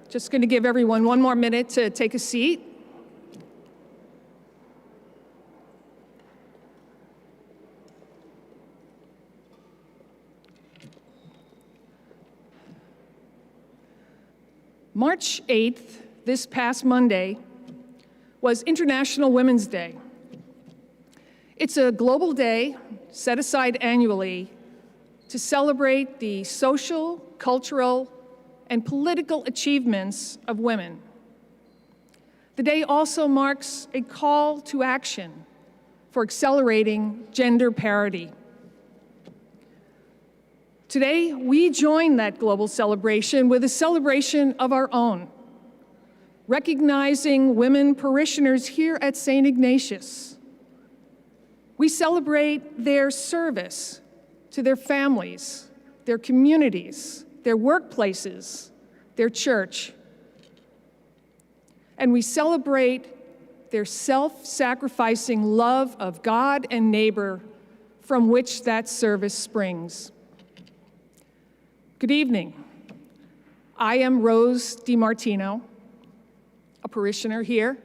Just going to give everyone one more minute to take a seat. March 8th, this past Monday, was International Women's Day. It's a global day set aside annually to celebrate the social, cultural, and political achievements of women. The day also marks a call to action for accelerating gender parity. Today, we join that global celebration with a celebration of our own, recognizing women parishioners here at St. Ignatius. We celebrate their service to their families, their communities, their workplaces, their church. And we celebrate their self-sacrificing love of God and neighbor from which that service springs. Good evening. I am Rose DiMartino, a parishioner here,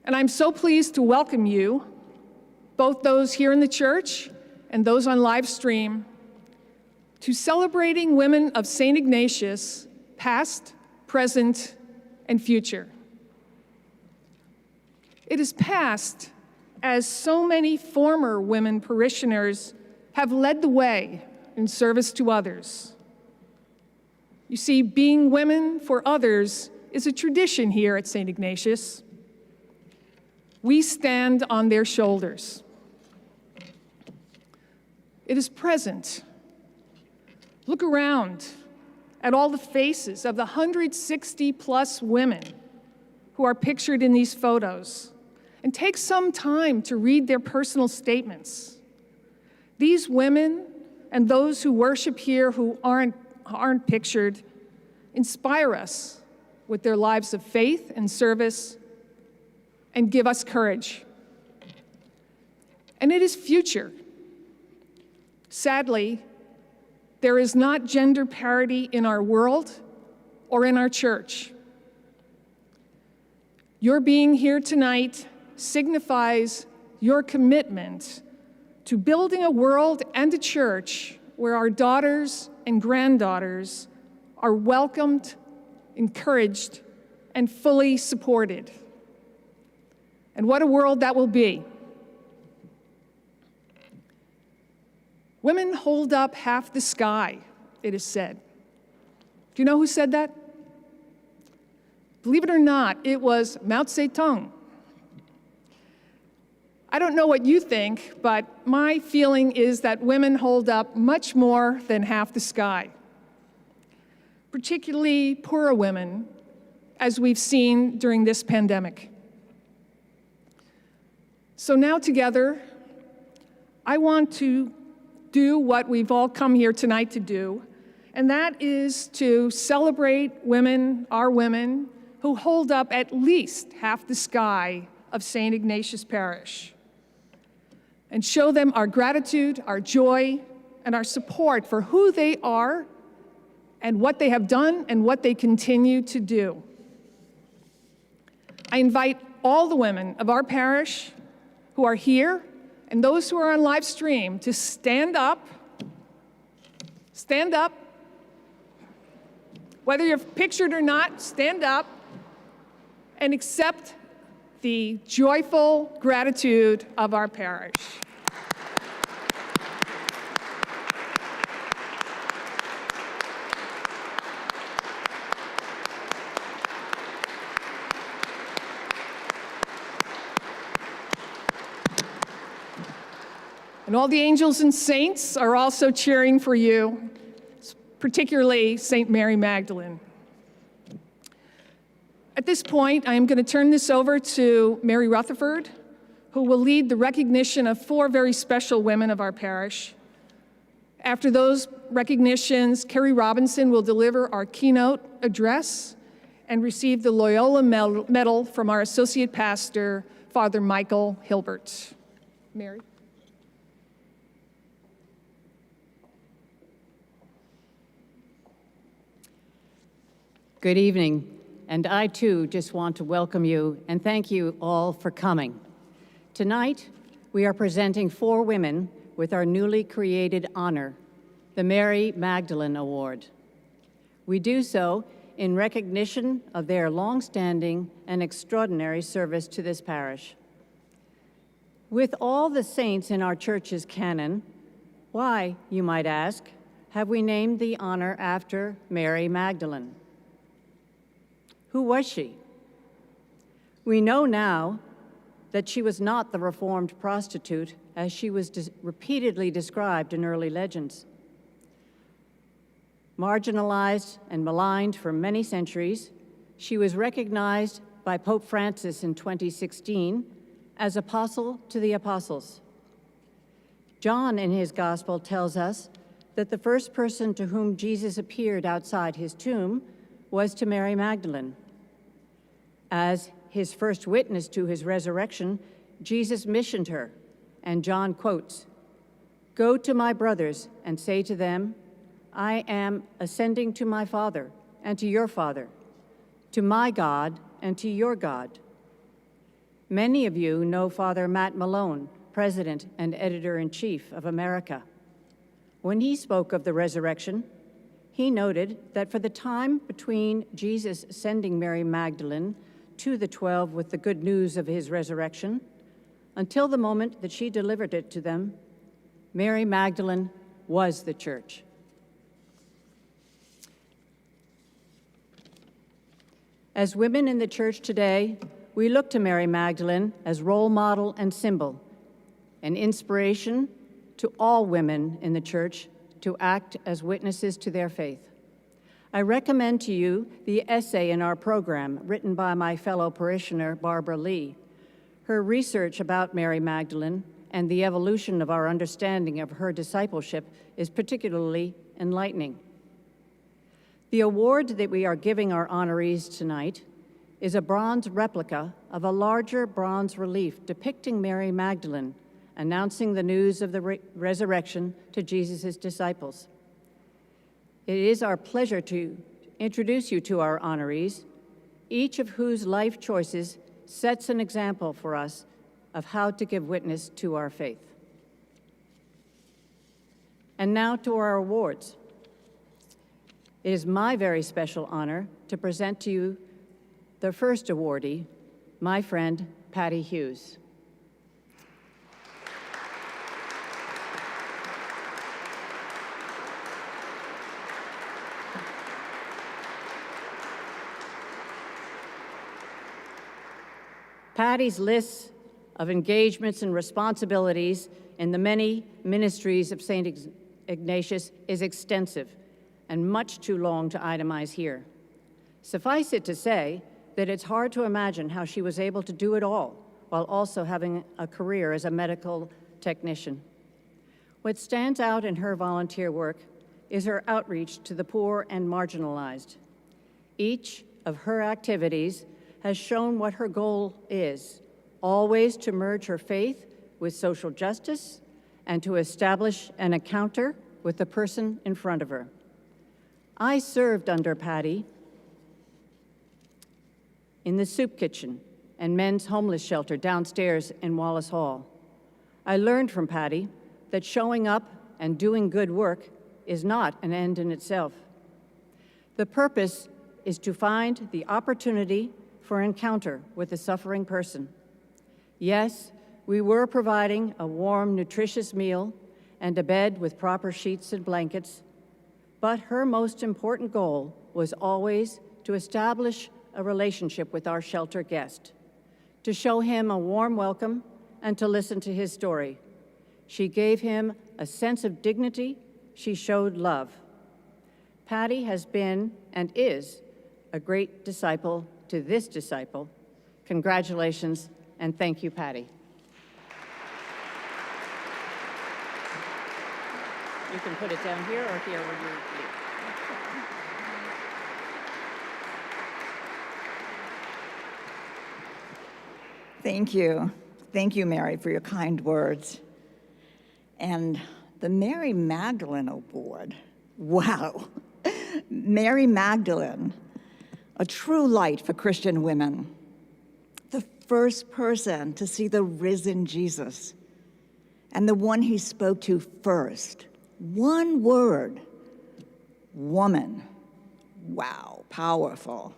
and I'm so pleased to welcome you, both those here in the church and those on live stream, to celebrating women of St. Ignatius, past, present, and future. It is past as so many former women parishioners have led the way in service to others. You see, being women for others is a tradition here at St. Ignatius. We stand on their shoulders. It is present. Look around at all the faces of the 160+ women who are pictured in these photos, and take some time to read their personal statements. These women and those who worship here who aren't pictured inspire us with their lives of faith and service and give us courage. And it is future. Sadly, there is not gender parity in our world or in our church. Your being here tonight signifies your commitment to building a world and a church where our daughters and granddaughters are welcomed, encouraged, and fully supported. And what a world that will be. Women hold up half the sky, it is said. Do you know who said that? Believe it or not, it was Mao Zedong. I don't know what you think, but my feeling is that women hold up much more than half the sky, particularly poorer women, as we've seen during this pandemic. So now together, I want to do what we've all come here tonight to do, and that is to celebrate women, our women, who hold up at least half the sky of St. Ignatius Parish, and show them our gratitude, our joy, and our support for who they are and what they have done and what they continue to do. I invite all the women of our parish who are here and those who are on live stream to stand up, whether you're pictured or not, stand up and accept the joyful gratitude of our parish. And all the angels and saints are also cheering for you, particularly St. Mary Magdalene. At this point, I am going to turn this over to Mary Rutherford, who will lead the recognition of 4 very special women of our parish. After those recognitions, Kerry Robinson will deliver our keynote address and receive the Loyola Medal from our Associate Pastor, Father Michael Hilbert. Mary. Good evening, and I too just want to welcome you and thank you all for coming. Tonight, we are presenting 4 women with our newly created honor, the Mary Magdalene Award. We do so in recognition of their long-standing and extraordinary service to this parish. With all the saints in our church's canon, why, you might ask, have we named the honor after Mary Magdalene? Who was she? We know now that she was not the reformed prostitute as she was repeatedly described in early legends. Marginalized and maligned for many centuries, she was recognized by Pope Francis in 2016 as apostle to the apostles. John in his gospel tells us that the first person to whom Jesus appeared outside his tomb was to Mary Magdalene. As his first witness to his resurrection, Jesus missioned her, and John quotes, "Go to my brothers and say to them, I am ascending to my Father and to your Father, to my God and to your God." Many of you know Father Matt Malone, President and Editor-in-Chief of America. When he spoke of the resurrection, he noted that for the time between Jesus sending Mary Magdalene to the 12 with the good news of his resurrection, until the moment that she delivered it to them, Mary Magdalene was the church. As women in the church today, we look to Mary Magdalene as role model and symbol, an inspiration to all women in the church to act as witnesses to their faith. I recommend to you the essay in our program written by my fellow parishioner, Barbara Lee. Her research about Mary Magdalene and the evolution of our understanding of her discipleship is particularly enlightening. The award that we are giving our honorees tonight is a bronze replica of a larger bronze relief depicting Mary Magdalene announcing the news of the resurrection to Jesus' disciples. It is our pleasure to introduce you to our honorees, each of whose life choices sets an example for us of how to give witness to our faith. And now to our awards. It is my very special honor to present to you the first awardee, my friend, Patty Hughes. Patty's list of engagements and responsibilities in the many ministries of St. Ignatius is extensive and much too long to itemize here. Suffice it to say that it's hard to imagine how she was able to do it all while also having a career as a medical technician. What stands out in her volunteer work is her outreach to the poor and marginalized. Each of her activities has shown what her goal is, always to merge her faith with social justice and to establish an encounter with the person in front of her. I served under Patty in the soup kitchen and men's homeless shelter downstairs in Wallace Hall. I learned from Patty that showing up and doing good work is not an end in itself. The purpose is to find the opportunity for encounter with a suffering person. Yes, we were providing a warm, nutritious meal and a bed with proper sheets and blankets, but her most important goal was always to establish a relationship with our shelter guest, to show him a warm welcome and to listen to his story. She gave him a sense of dignity. She showed love. Patty has been and is a great disciple to this disciple. Congratulations, and thank you, Patty. You can put it down here or here where you leave. Thank you. Thank you, Mary, for your kind words. And the Mary Magdalene Award. Wow. Mary Magdalene. a true light for Christian women, the first person to see the risen Jesus, and the one he spoke to first. One word, woman. Wow, powerful.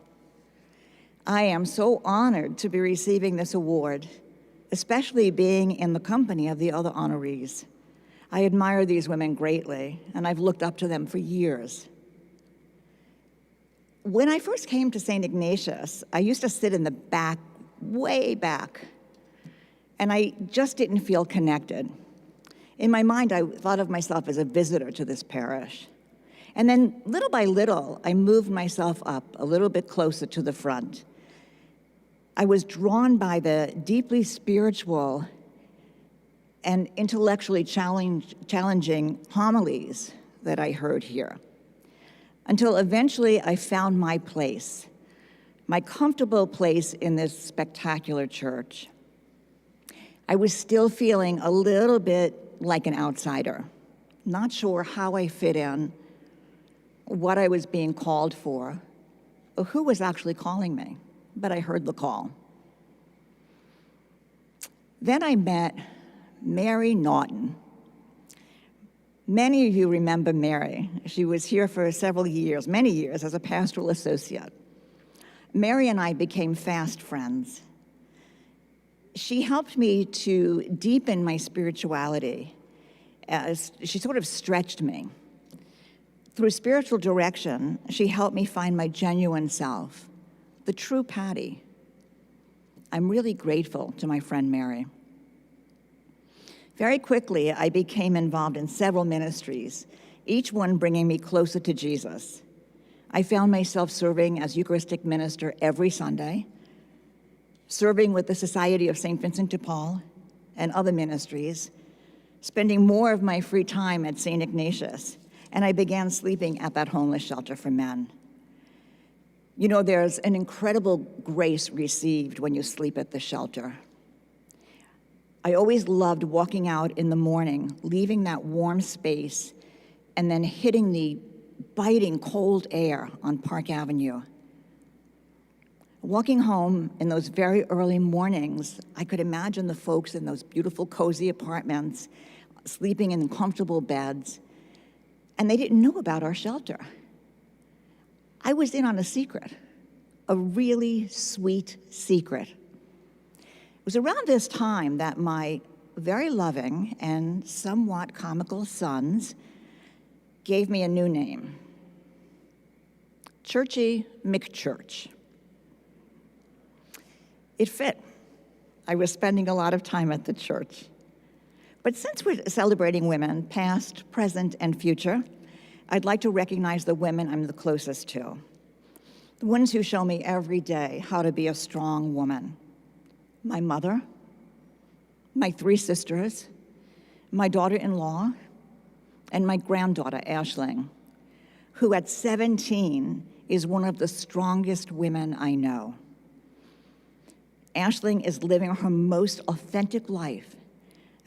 I am so honored to be receiving this award, especially being in the company of the other honorees. I admire these women greatly, and I've looked up to them for years. When I first came to St. Ignatius, I used to sit in the back, way back, and I just didn't feel connected. In my mind, I thought of myself as a visitor to this parish. And then, little by little, I moved myself up a little bit closer to the front. I was drawn by the deeply spiritual and intellectually challenging homilies that I heard here, until eventually I found my place, my comfortable place in this spectacular church. I was still feeling a little bit like an outsider, not sure how I fit in, what I was being called for, or who was actually calling me, but I heard the call. Then I met Mary Naughton. Many of you remember Mary. She was here for several years, many years, as a pastoral associate. Mary and I became fast friends. She helped me to deepen my spirituality, as she sort of stretched me. Through spiritual direction, she helped me find my genuine self, the true Patty. I'm really grateful to my friend Mary. Very quickly, I became involved in several ministries, each one bringing me closer to Jesus. I found myself serving as Eucharistic minister every Sunday, serving with the Society of St. Vincent de Paul and other ministries, spending more of my free time at St. Ignatius, and I began sleeping at that homeless shelter for men. You know, there's an incredible grace received when you sleep at the shelter. I always loved walking out in the morning, leaving that warm space, and then hitting the biting cold air on Park Avenue. Walking home in those very early mornings, I could imagine the folks in those beautiful, cozy apartments, sleeping in comfortable beds, and they didn't know about our shelter. I was in on a secret, a really sweet secret. It was around this time that my very loving and somewhat comical sons gave me a new name, Churchy McChurch. It fit. I was spending a lot of time at the church. But since we're celebrating women, past, present, and future, I'd like to recognize the women I'm the closest to, the ones who show me every day how to be a strong woman. My mother, my 3 sisters, my daughter-in-law, and my granddaughter, Aisling, who at 17 is one of the strongest women I know. Aisling is living her most authentic life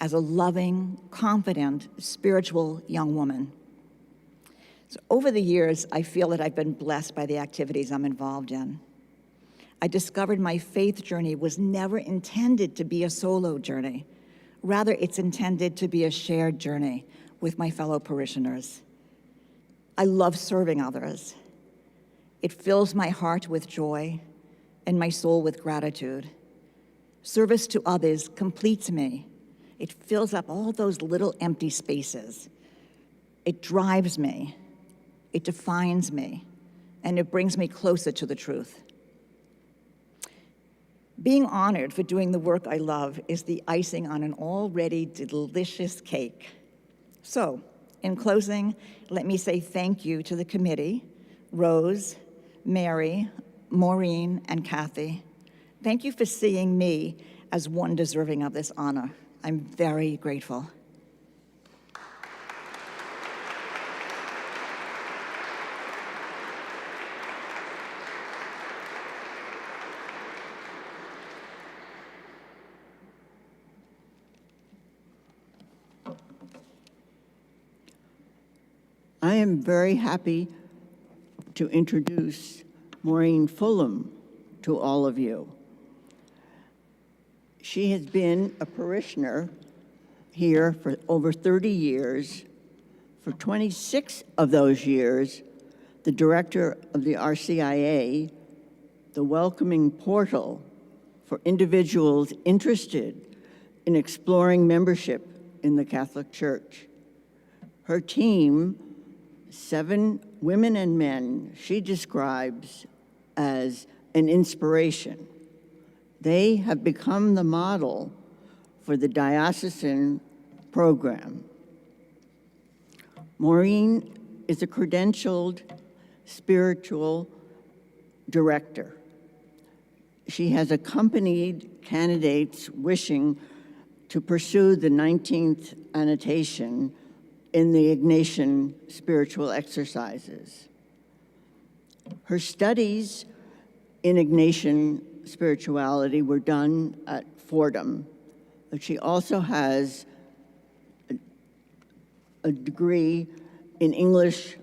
as a loving, confident, spiritual young woman. So over the years, I feel that I've been blessed by the activities I'm involved in. I discovered my faith journey was never intended to be a solo journey. Rather, it's intended to be a shared journey with my fellow parishioners. I love serving others. It fills my heart with joy and my soul with gratitude. Service to others completes me. It fills up all those little empty spaces. It drives me, it defines me, and it brings me closer to the truth. Being honored for doing the work I love is the icing on an already delicious cake. So, in closing, let me say thank you to the committee, Rose, Mary, Maureen, and Kathy. Thank you for seeing me as one deserving of this honor. I'm very grateful. I am very happy to introduce Maureen Fulham to all of you. She has been a parishioner here for over 30 years. For 26 of those years, the director of the RCIA, the welcoming portal for individuals interested in exploring membership in the Catholic Church. Her team, 7 women and men, she describes as an inspiration. They have become the model for the diocesan program. Maureen is a credentialed spiritual director. She has accompanied candidates wishing to pursue the 19th annotation in the Ignatian spiritual exercises. Her studies in Ignatian spirituality were done at Fordham, but she also has a degree in English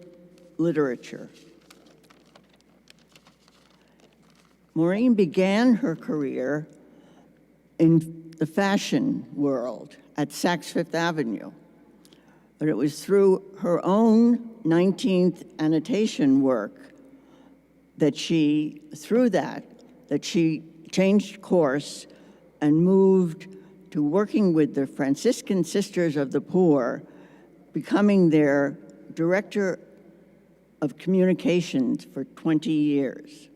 literature. Maureen began her career in the fashion world at Saks Fifth Avenue, but it was through her own 19th annotation work that she changed course and moved to working with the Franciscan Sisters of the Poor, becoming their director of communications for 20 years.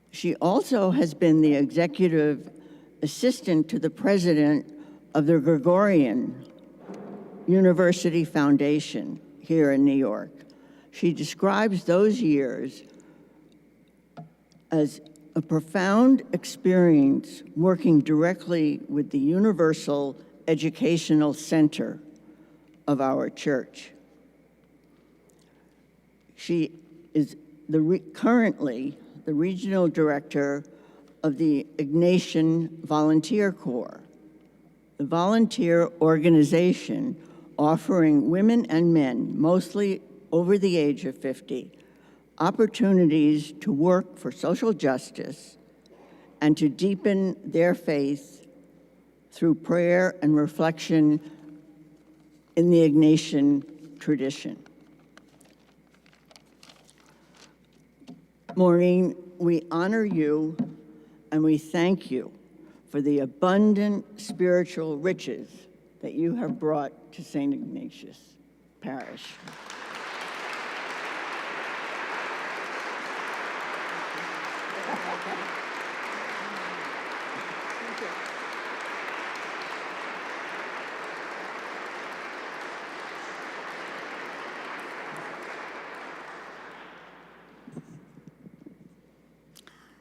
She also has been the executive assistant to the president of the Gregorian University Foundation here in New York. She describes those years as a profound experience working directly with the Universal Educational Center of our church. She is currently the regional director of the Ignatian Volunteer Corps, the volunteer organization offering women and men, mostly over the age of 50, opportunities to work for social justice and to deepen their faith through prayer and reflection in the Ignatian tradition. Maureen, we honor you and we thank you for the abundant spiritual riches that you have brought to St. Ignatius Parish.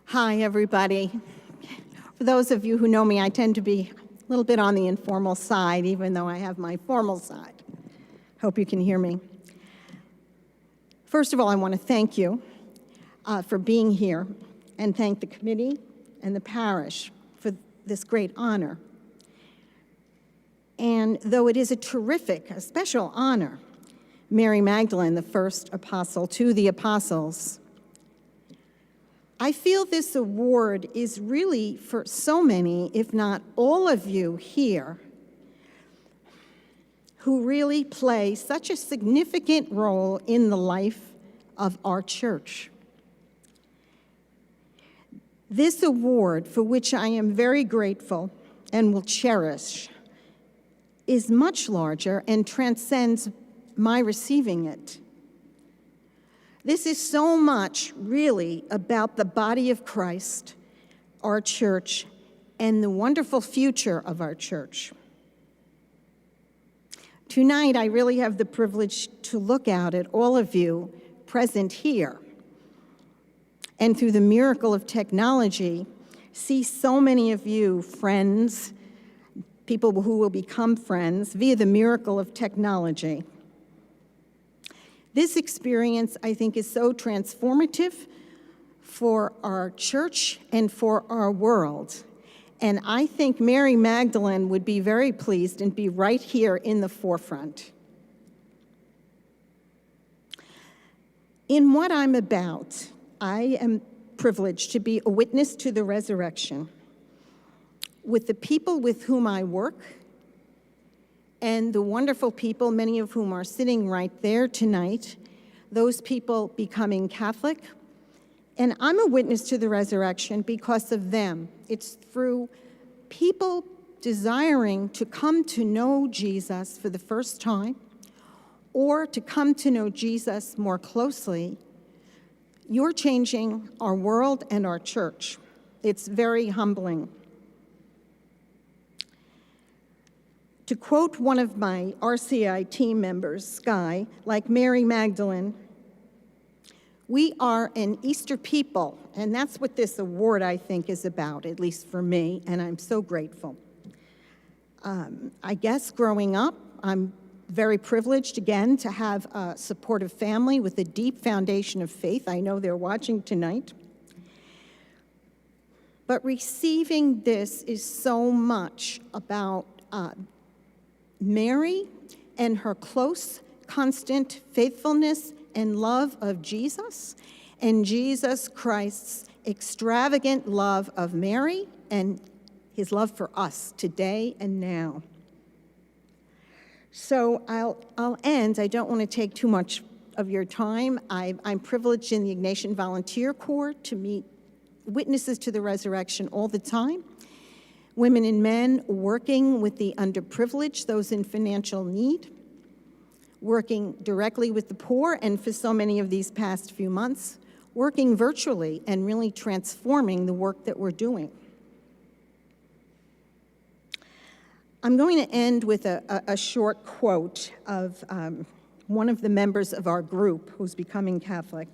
Hi, everybody. For those of you who know me, I tend to be a little bit on the informal side, even though I have my formal side. Hope you can hear me. First of all, I want to thank you for being here and thank the committee and the parish for this great honor. And though it is a special honor, Mary Magdalene, the first apostle to the apostles, I feel this award is really for so many, if not all of you here, who really play such a significant role in the life of our church. This award, for which I am very grateful and will cherish, is much larger and transcends my receiving it. This is so much really about the body of Christ, our church, and the wonderful future of our church. Tonight, I really have the privilege to look out at all of you present here, and through the miracle of technology, see so many of you friends, people who will become friends via the miracle of technology. This experience, I think, is so transformative for our church and for our world. And I think Mary Magdalene would be very pleased and be right here in the forefront. In what I'm about, I am privileged to be a witness to the resurrection with the people with whom I work and the wonderful people, many of whom are sitting right there tonight, those people becoming Catholic. And I'm a witness to the resurrection because of them. It's through people desiring to come to know Jesus for the first time or to come to know Jesus more closely. You're changing our world and our church. It's very humbling. To quote one of my RCI team members, Skye, like Mary Magdalene, we are an Easter people, and that's what this award, I think, is about, at least for me, and I'm so grateful. I guess growing up, I'm very privileged, again, to have a supportive family with a deep foundation of faith. I know they're watching tonight. But receiving this is so much about Mary and her close, constant faithfulness and love of Jesus, and Jesus Christ's extravagant love of Mary and his love for us today and now. So I'll end. I don't want to take too much of your time. I'm privileged in the Ignatian Volunteer Corps to meet witnesses to the resurrection all the time. Women and men working with the underprivileged, those in financial need, working directly with the poor, and for so many of these past few months, working virtually and really transforming the work that we're doing. I'm going to end with a short quote of one of the members of our group who's becoming Catholic.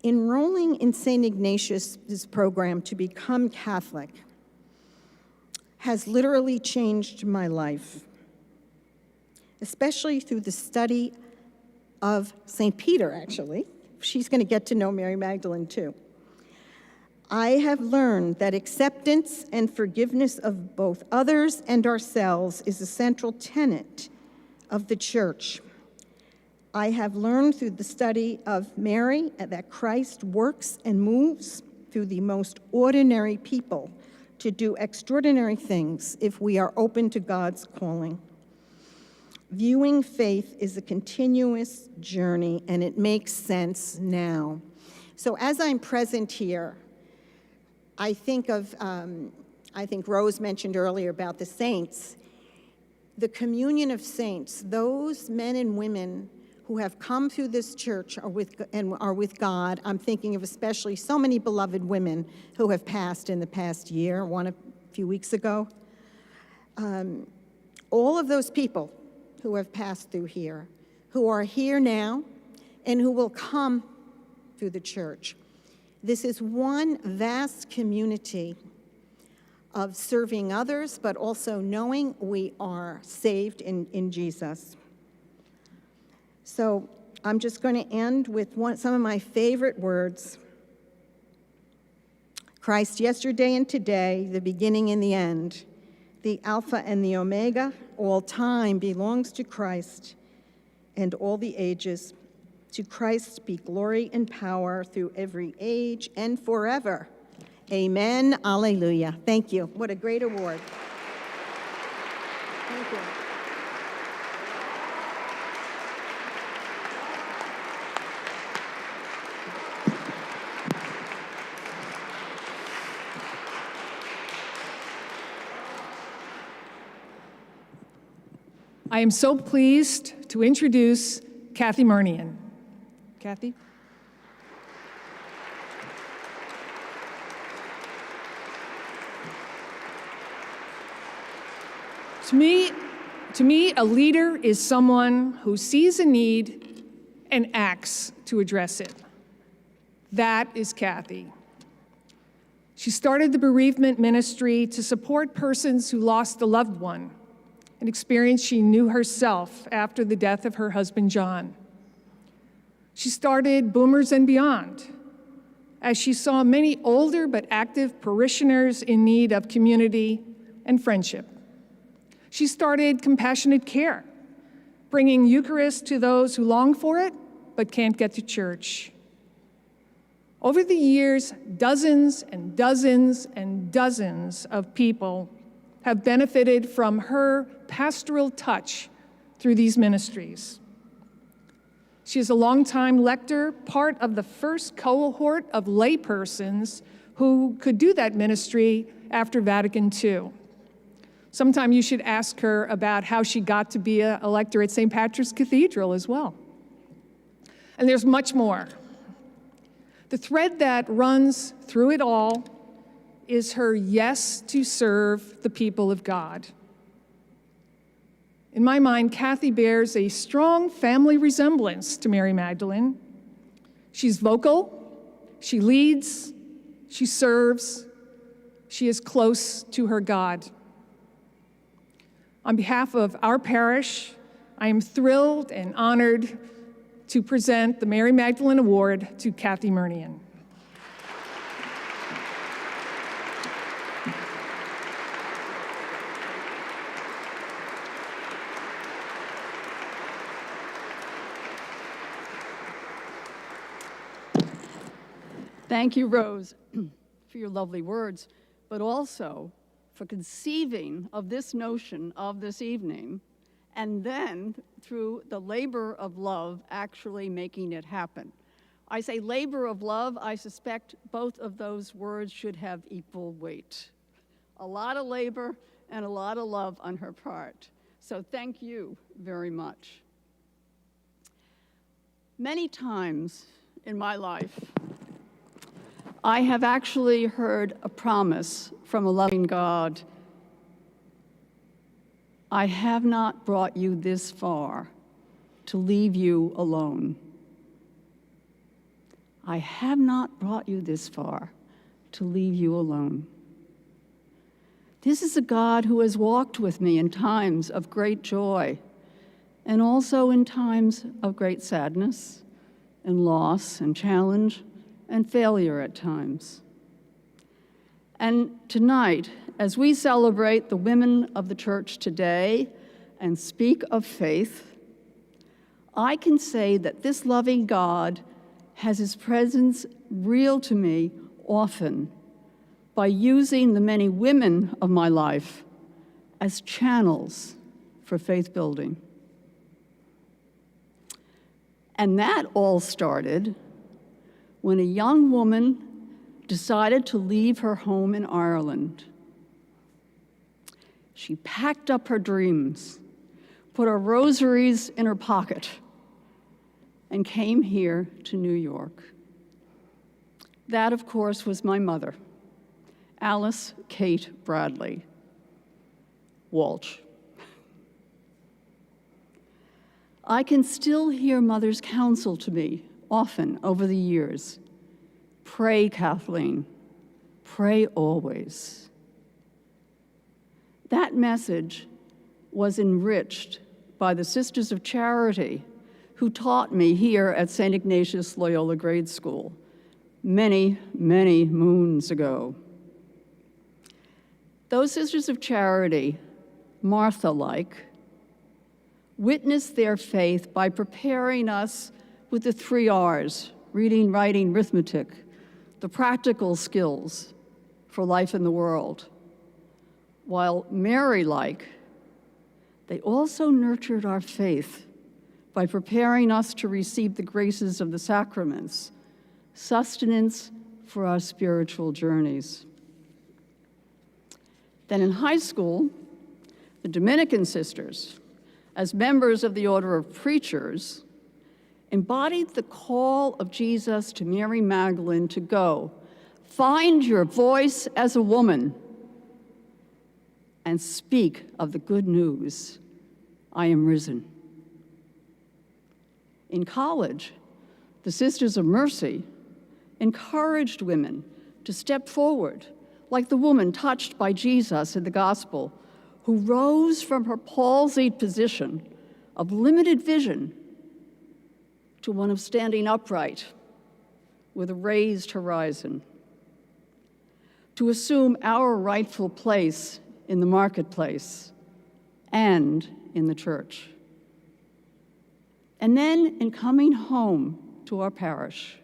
Enrolling in St. Ignatius' program to become Catholic has literally changed my life, especially through the study of St. Peter, actually. She's going to get to know Mary Magdalene, too. I have learned that acceptance and forgiveness of both others and ourselves is a central tenet of the Church. I have learned through the study of Mary that Christ works and moves through the most ordinary people to do extraordinary things if we are open to God's calling. Viewing faith is a continuous journey, and it makes sense now. So as I'm present here, I think Rose mentioned earlier about the saints. The communion of saints, those men and women who have come through this church are with God. I'm thinking of especially so many beloved women who have passed in the past year, one a few weeks ago. All of those people who have passed through here, who are here now, and who will come through the church. This is one vast community of serving others, but also knowing we are saved in Jesus. So I'm just going to end with some of my favorite words. Christ yesterday and today, the beginning and the end, the Alpha and the Omega, all time belongs to Christ and all the ages. To Christ be glory and power through every age and forever. Amen. Alleluia. Thank you. What a great award. Thank you. I am so pleased to introduce Kathy Marnian. Kathy? To me, a leader is someone who sees a need and acts to address it. That is Kathy. She started the bereavement ministry to support persons who lost a loved one, an experience she knew herself after the death of her husband, John. She started Boomers and Beyond, as she saw many older but active parishioners in need of community and friendship. She started Compassionate Care, bringing Eucharist to those who long for it but can't get to church. Over the years, dozens and dozens and dozens of people have benefited from her pastoral touch through these ministries. She is a longtime lector, part of the first cohort of laypersons who could do that ministry after Vatican II. Sometime you should ask her about how she got to be a lector at St. Patrick's Cathedral as well. And there's much more. The thread that runs through it all is her yes to serve the people of God. In my mind, Kathy bears a strong family resemblance to Mary Magdalene. She's vocal, she leads, she serves, she is close to her God. On behalf of our parish, I am thrilled and honored to present the Mary Magdalene Award to Kathy Murnian. Thank you, Rose, for your lovely words, but also for conceiving of this notion of this evening, and then through the labor of love, actually making it happen. I say labor of love, I suspect both of those words should have equal weight. A lot of labor and a lot of love on her part. So thank you very much. Many times in my life, I have actually heard a promise from a loving God. I have not brought you this far to leave you alone. I have not brought you this far to leave you alone. This is a God who has walked with me in times of great joy and also in times of great sadness and loss and challenge and failure at times. And tonight, as we celebrate the women of the church today and speak of faith, I can say that this loving God has his presence real to me often by using the many women of my life as channels for faith building. And that all started when a young woman decided to leave her home in Ireland. She packed up her dreams, put her rosaries in her pocket, and came here to New York. That, of course, was my mother, Alice Kate Bradley Walsh. I can still hear Mother's counsel to me often over the years. Pray, Kathleen, pray always. That message was enriched by the Sisters of Charity who taught me here at St. Ignatius Loyola Grade School many, many moons ago. Those Sisters of Charity, Martha-like, witnessed their faith by preparing us with the 3 R's, reading, writing, arithmetic, the practical skills for life in the world. While Mary-like, they also nurtured our faith by preparing us to receive the graces of the sacraments, sustenance for our spiritual journeys. Then in high school, the Dominican sisters, as members of the Order of Preachers, embodied the call of Jesus to Mary Magdalene to go, find your voice as a woman, and speak of the good news, I am risen. In college, the Sisters of Mercy encouraged women to step forward, like the woman touched by Jesus in the gospel, who rose from her palsied position of limited vision to one of standing upright with a raised horizon, to assume our rightful place in the marketplace and in the church. And then in coming home to our parish,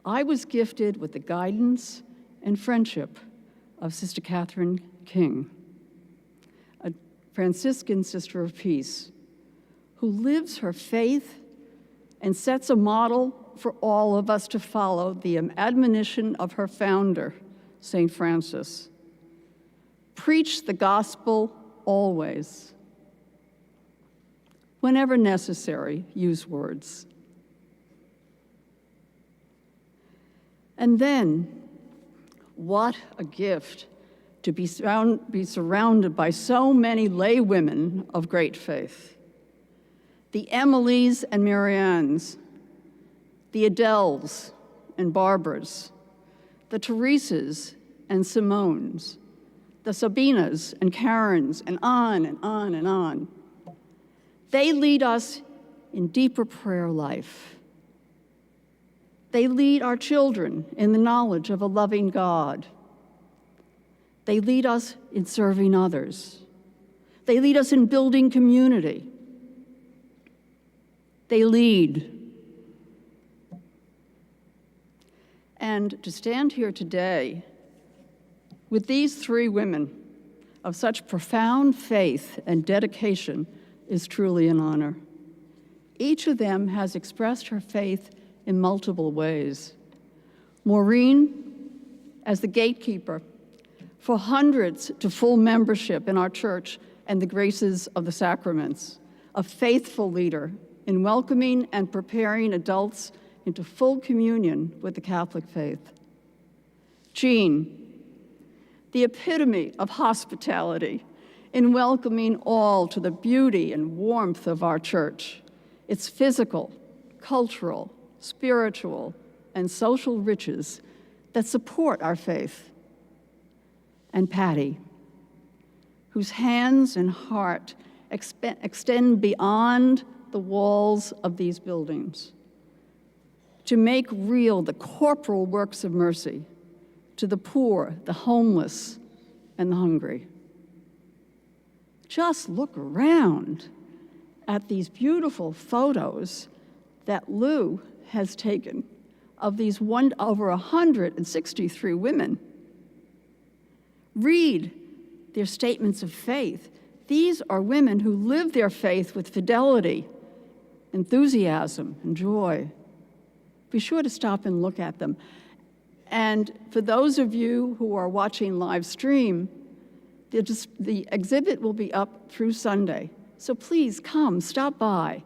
I was gifted with the guidance and friendship of Sister Catherine King, a Franciscan Sister of Peace, who lives her faith and sets a model for all of us to follow, the admonition of her founder, St. Francis. Preach the gospel always. Whenever necessary, use words. And then, what a gift to be surrounded by so many lay women of great faith. The Emilys and Mariannes, the Adels and Barbaras, the Teresas and Simones, the Sabinas and Karens, and on and on and on. They lead us in deeper prayer life. They lead our children in the knowledge of a loving God. They lead us in serving others. They lead us in building community. They lead. And to stand here today with these three women of such profound faith and dedication is truly an honor. Each of them has expressed her faith in multiple ways. Maureen, as the gatekeeper for hundreds to full membership in our church and the graces of the sacraments, a faithful leader in welcoming and preparing adults into full communion with the Catholic faith. Jean, the epitome of hospitality in welcoming all to the beauty and warmth of our church, its physical, cultural, spiritual, and social riches that support our faith. And Patty, whose hands and heart extend beyond the walls of these buildings to make real the corporal works of mercy to the poor, the homeless, and the hungry. Just look around at these beautiful photos that Lou has taken of these over 163 women. Read their statements of faith. These are women who live their faith with fidelity, enthusiasm, and joy. Be sure to stop and look at them. And for those of you who are watching live stream, the exhibit will be up through Sunday. So please come, stop by.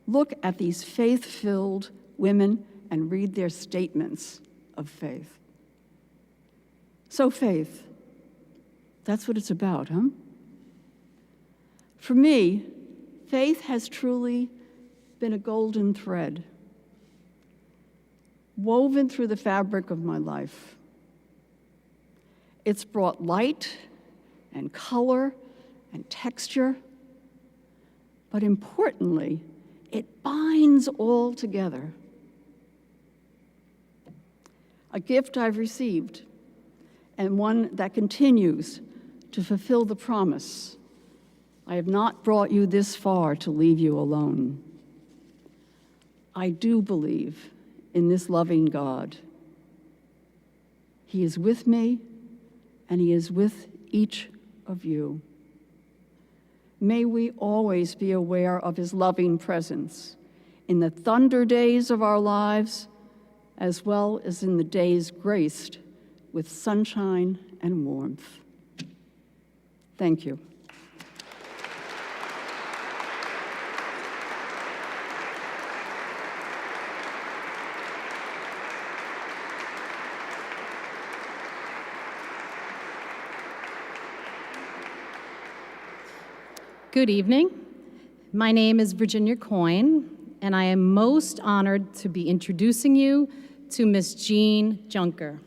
Look at these faith-filled women and read their statements of faith. So faith, that's what it's about, huh? For me, faith has truly been a golden thread woven through the fabric of my life. It's brought light and color and texture, but importantly, it binds all together. A gift I've received, and one that continues to fulfill the promise. I have not brought you this far to leave you alone. I do believe in this loving God. He is with me, and He is with each of you. May we always be aware of His loving presence in the thunder days of our lives, as well as in the days graced with sunshine and warmth. Thank you. Good evening. My name is Virginia Coyne, and I am most honored to be introducing you to Miss Jean Junker.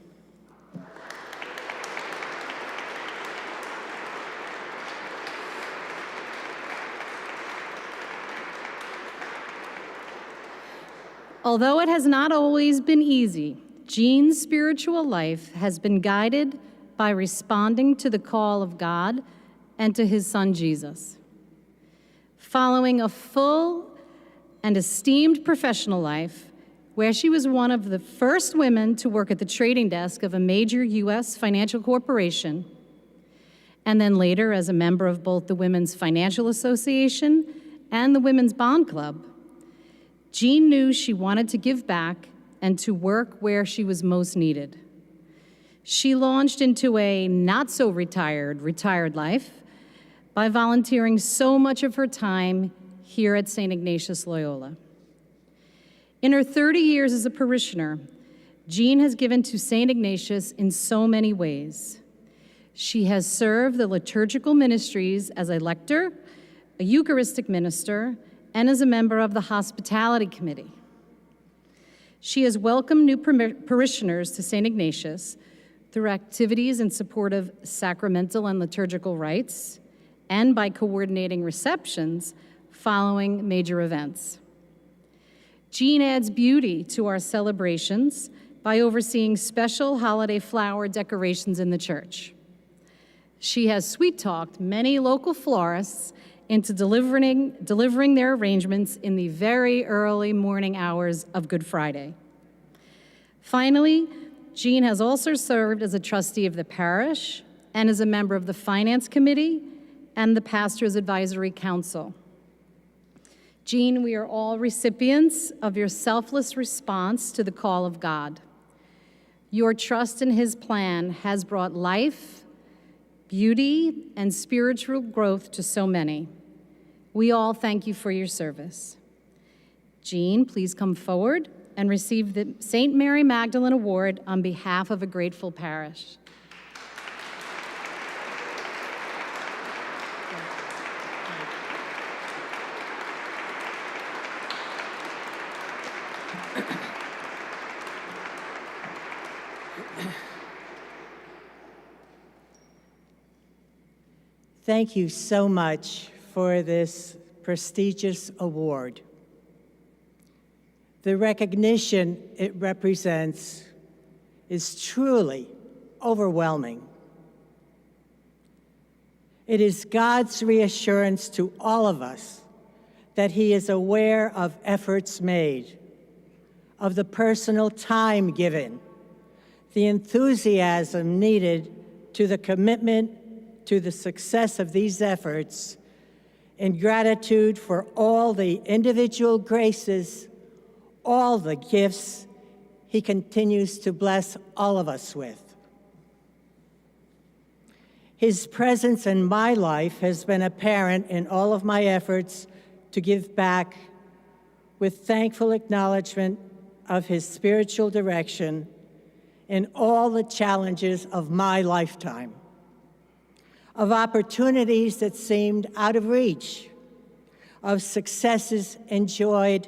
Although it has not always been easy, Jean's spiritual life has been guided by responding to the call of God and to His Son, Jesus. Following a full and esteemed professional life, where she was one of the first women to work at the trading desk of a major U.S. financial corporation, and then later as a member of both the Women's Financial Association and the Women's Bond Club, Jean knew she wanted to give back and to work where she was most needed. She launched into a not-so-retired life by volunteering so much of her time here at St. Ignatius Loyola. In her 30 years as a parishioner, Jean has given to St. Ignatius in so many ways. She has served the liturgical ministries as a lector, a Eucharistic minister, and as a member of the Hospitality Committee. She has welcomed new parishioners to St. Ignatius through activities in support of sacramental and liturgical rites, and by coordinating receptions following major events. Jean adds beauty to our celebrations by overseeing special holiday flower decorations in the church. She has sweet-talked many local florists into delivering their arrangements in the very early morning hours of Good Friday. Finally, Jean has also served as a trustee of the parish and as a member of the Finance Committee and the Pastor's Advisory Council. Jean, we are all recipients of your selfless response to the call of God. Your trust in His plan has brought life, beauty, and spiritual growth to so many. We all thank you for your service. Jean, please come forward and receive the St. Mary Magdalene Award on behalf of a grateful parish. Thank you so much for this prestigious award. The recognition it represents is truly overwhelming. It is God's reassurance to all of us that He is aware of efforts made, of the personal time given, the enthusiasm needed to the commitment to the success of these efforts, in gratitude for all the individual graces, all the gifts He continues to bless all of us with. His presence in my life has been apparent in all of my efforts to give back, with thankful acknowledgement of His spiritual direction in all the challenges of my lifetime, of opportunities that seemed out of reach, of successes enjoyed,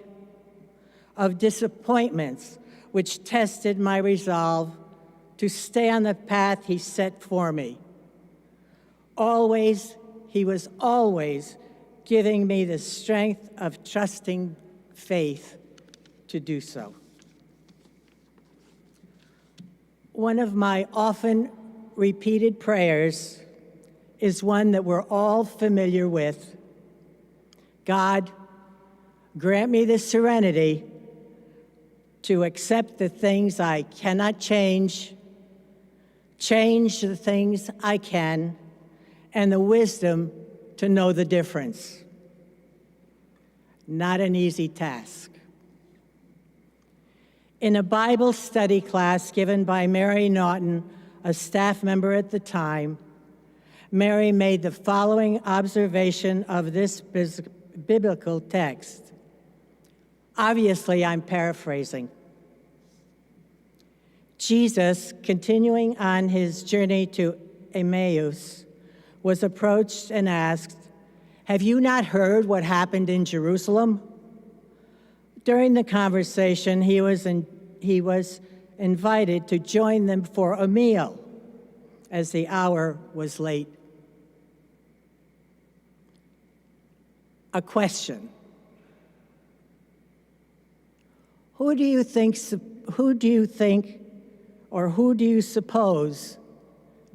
of disappointments which tested my resolve to stay on the path He set for me. He was always giving me the strength of trusting faith to do so. One of my often repeated prayers is one that we're all familiar with. God, grant me the serenity to accept the things I cannot change the things I can, and the wisdom to know the difference. Not an easy task. In a Bible study class given by Mary Naughton, a staff member at the time, Mary made the following observation of this biblical text. Obviously, I'm paraphrasing. Jesus, continuing on His journey to Emmaus, was approached and asked, "Have you not heard what happened in Jerusalem?" During the conversation, he was invited to join them for a meal, as the hour was late. A question. Who do you suppose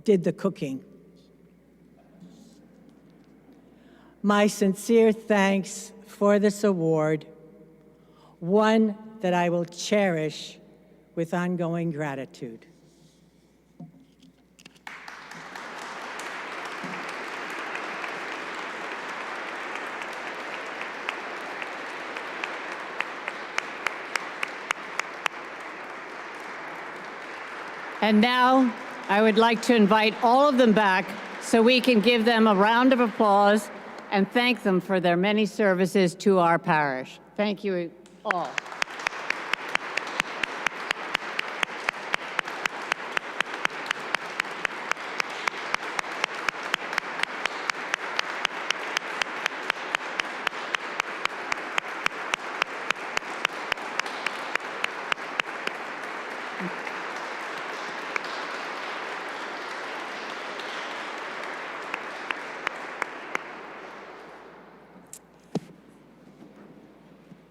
did the cooking? my sincere thanks for this award, one that I will cherish with ongoing gratitude. And now I would like to invite all of them back so we can give them a round of applause and thank them for their many services to our parish. Thank you all.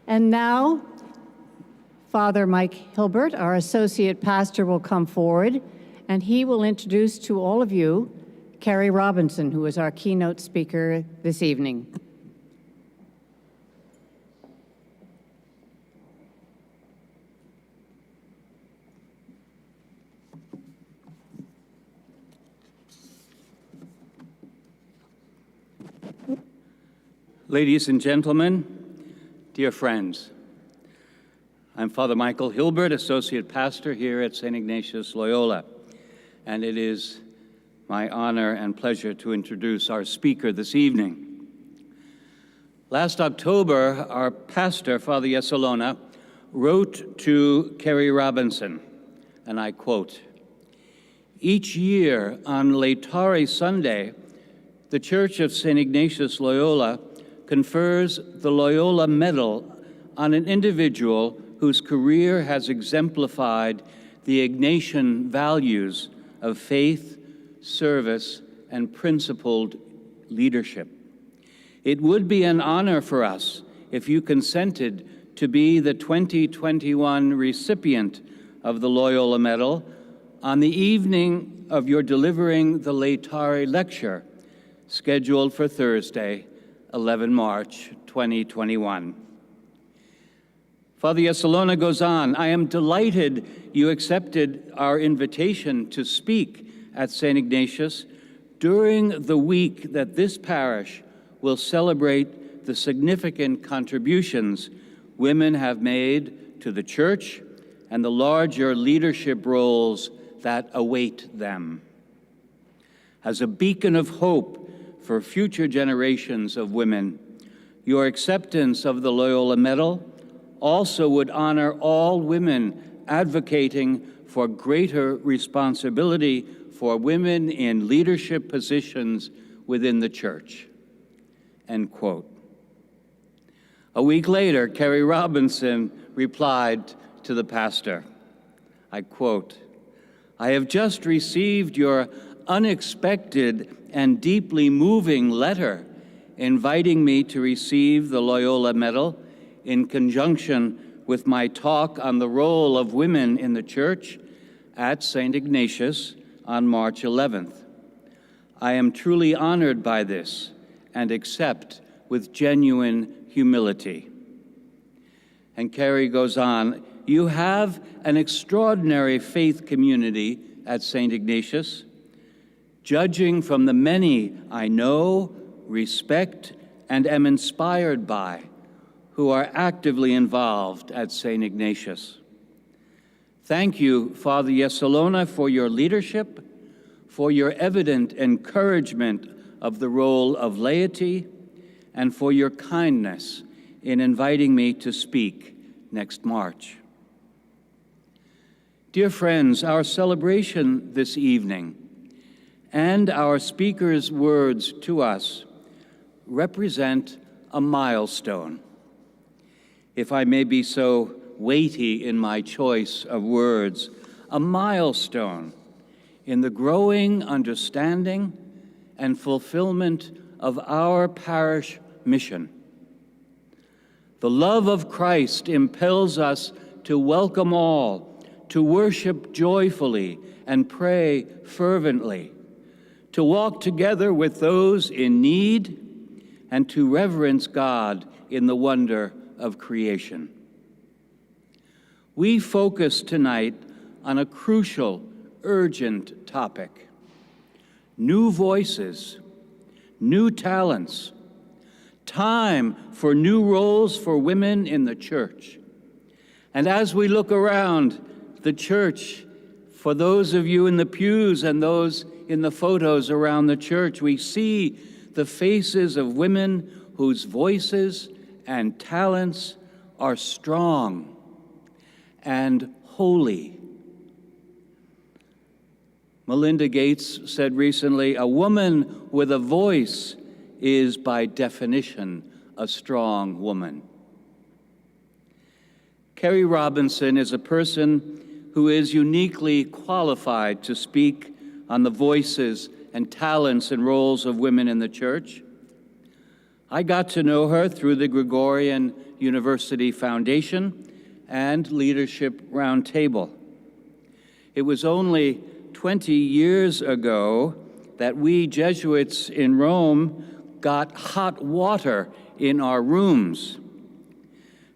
And now, Father Mike Hilbert, our associate pastor, will come forward, and he will introduce to all of you Kerry Robinson, who is our keynote speaker this evening. Ladies and gentlemen, dear friends, I'm Father Michael Hilbert, Associate Pastor here at St. Ignatius Loyola, and it is my honor and pleasure to introduce our speaker this evening. Last October, our pastor, Father Yesolona, wrote to Kerry Robinson, and I quote, "Each year on Laetare Sunday, the Church of St. Ignatius Loyola confers the Loyola Medal on an individual whose career has exemplified the Ignatian values of faith, service, and principled leadership. It would be an honor for us if you consented to be the 2021 recipient of the Loyola Medal on the evening of your delivering the Laetare Lecture, scheduled for Thursday, 11 March 2021. Father Yesolona goes on, "I am delighted you accepted our invitation to speak at St. Ignatius during the week that this parish will celebrate the significant contributions women have made to the Church and the larger leadership roles that await them. As a beacon of hope for future generations of women, your acceptance of the Loyola Medal also would honor all women advocating for greater responsibility for women in leadership positions within the Church." End quote. A week later, Kerry Robinson replied to the pastor, I quote, "I have just received your unexpected and deeply moving letter inviting me to receive the Loyola Medal in conjunction with my talk on the role of women in the Church at St. Ignatius on March 11th. I am truly honored by this and accept with genuine humility." And Kerry goes on, "You have an extraordinary faith community at St. Ignatius. Judging from the many I know, respect, and am inspired by, who are actively involved at St. Ignatius. Thank you, Father Yesolona, for your leadership, for your evident encouragement of the role of laity, and for your kindness in inviting me to speak next March." Dear friends, our celebration this evening and our speaker's words to us represent a milestone. If I may be so weighty in my choice of words, a milestone in the growing understanding and fulfillment of our parish mission. The love of Christ impels us to welcome all, to worship joyfully and pray fervently, to walk together with those in need, and to reverence God in the wonder of creation. We focus tonight on a crucial, urgent topic: new voices, new talents, time for new roles for women in the church. And as we look around the church, for those of you in the pews and those in the photos around the church, we see the faces of women whose voices and talents are strong and holy. Melinda Gates said recently, "A woman with a voice is by definition a strong woman." Kerry Robinson is a person who is uniquely qualified to speak on the voices and talents and roles of women in the church. I got to know her through the Gregorian University Foundation and Leadership Roundtable. It was only 20 years ago that we Jesuits in Rome got hot water in our rooms,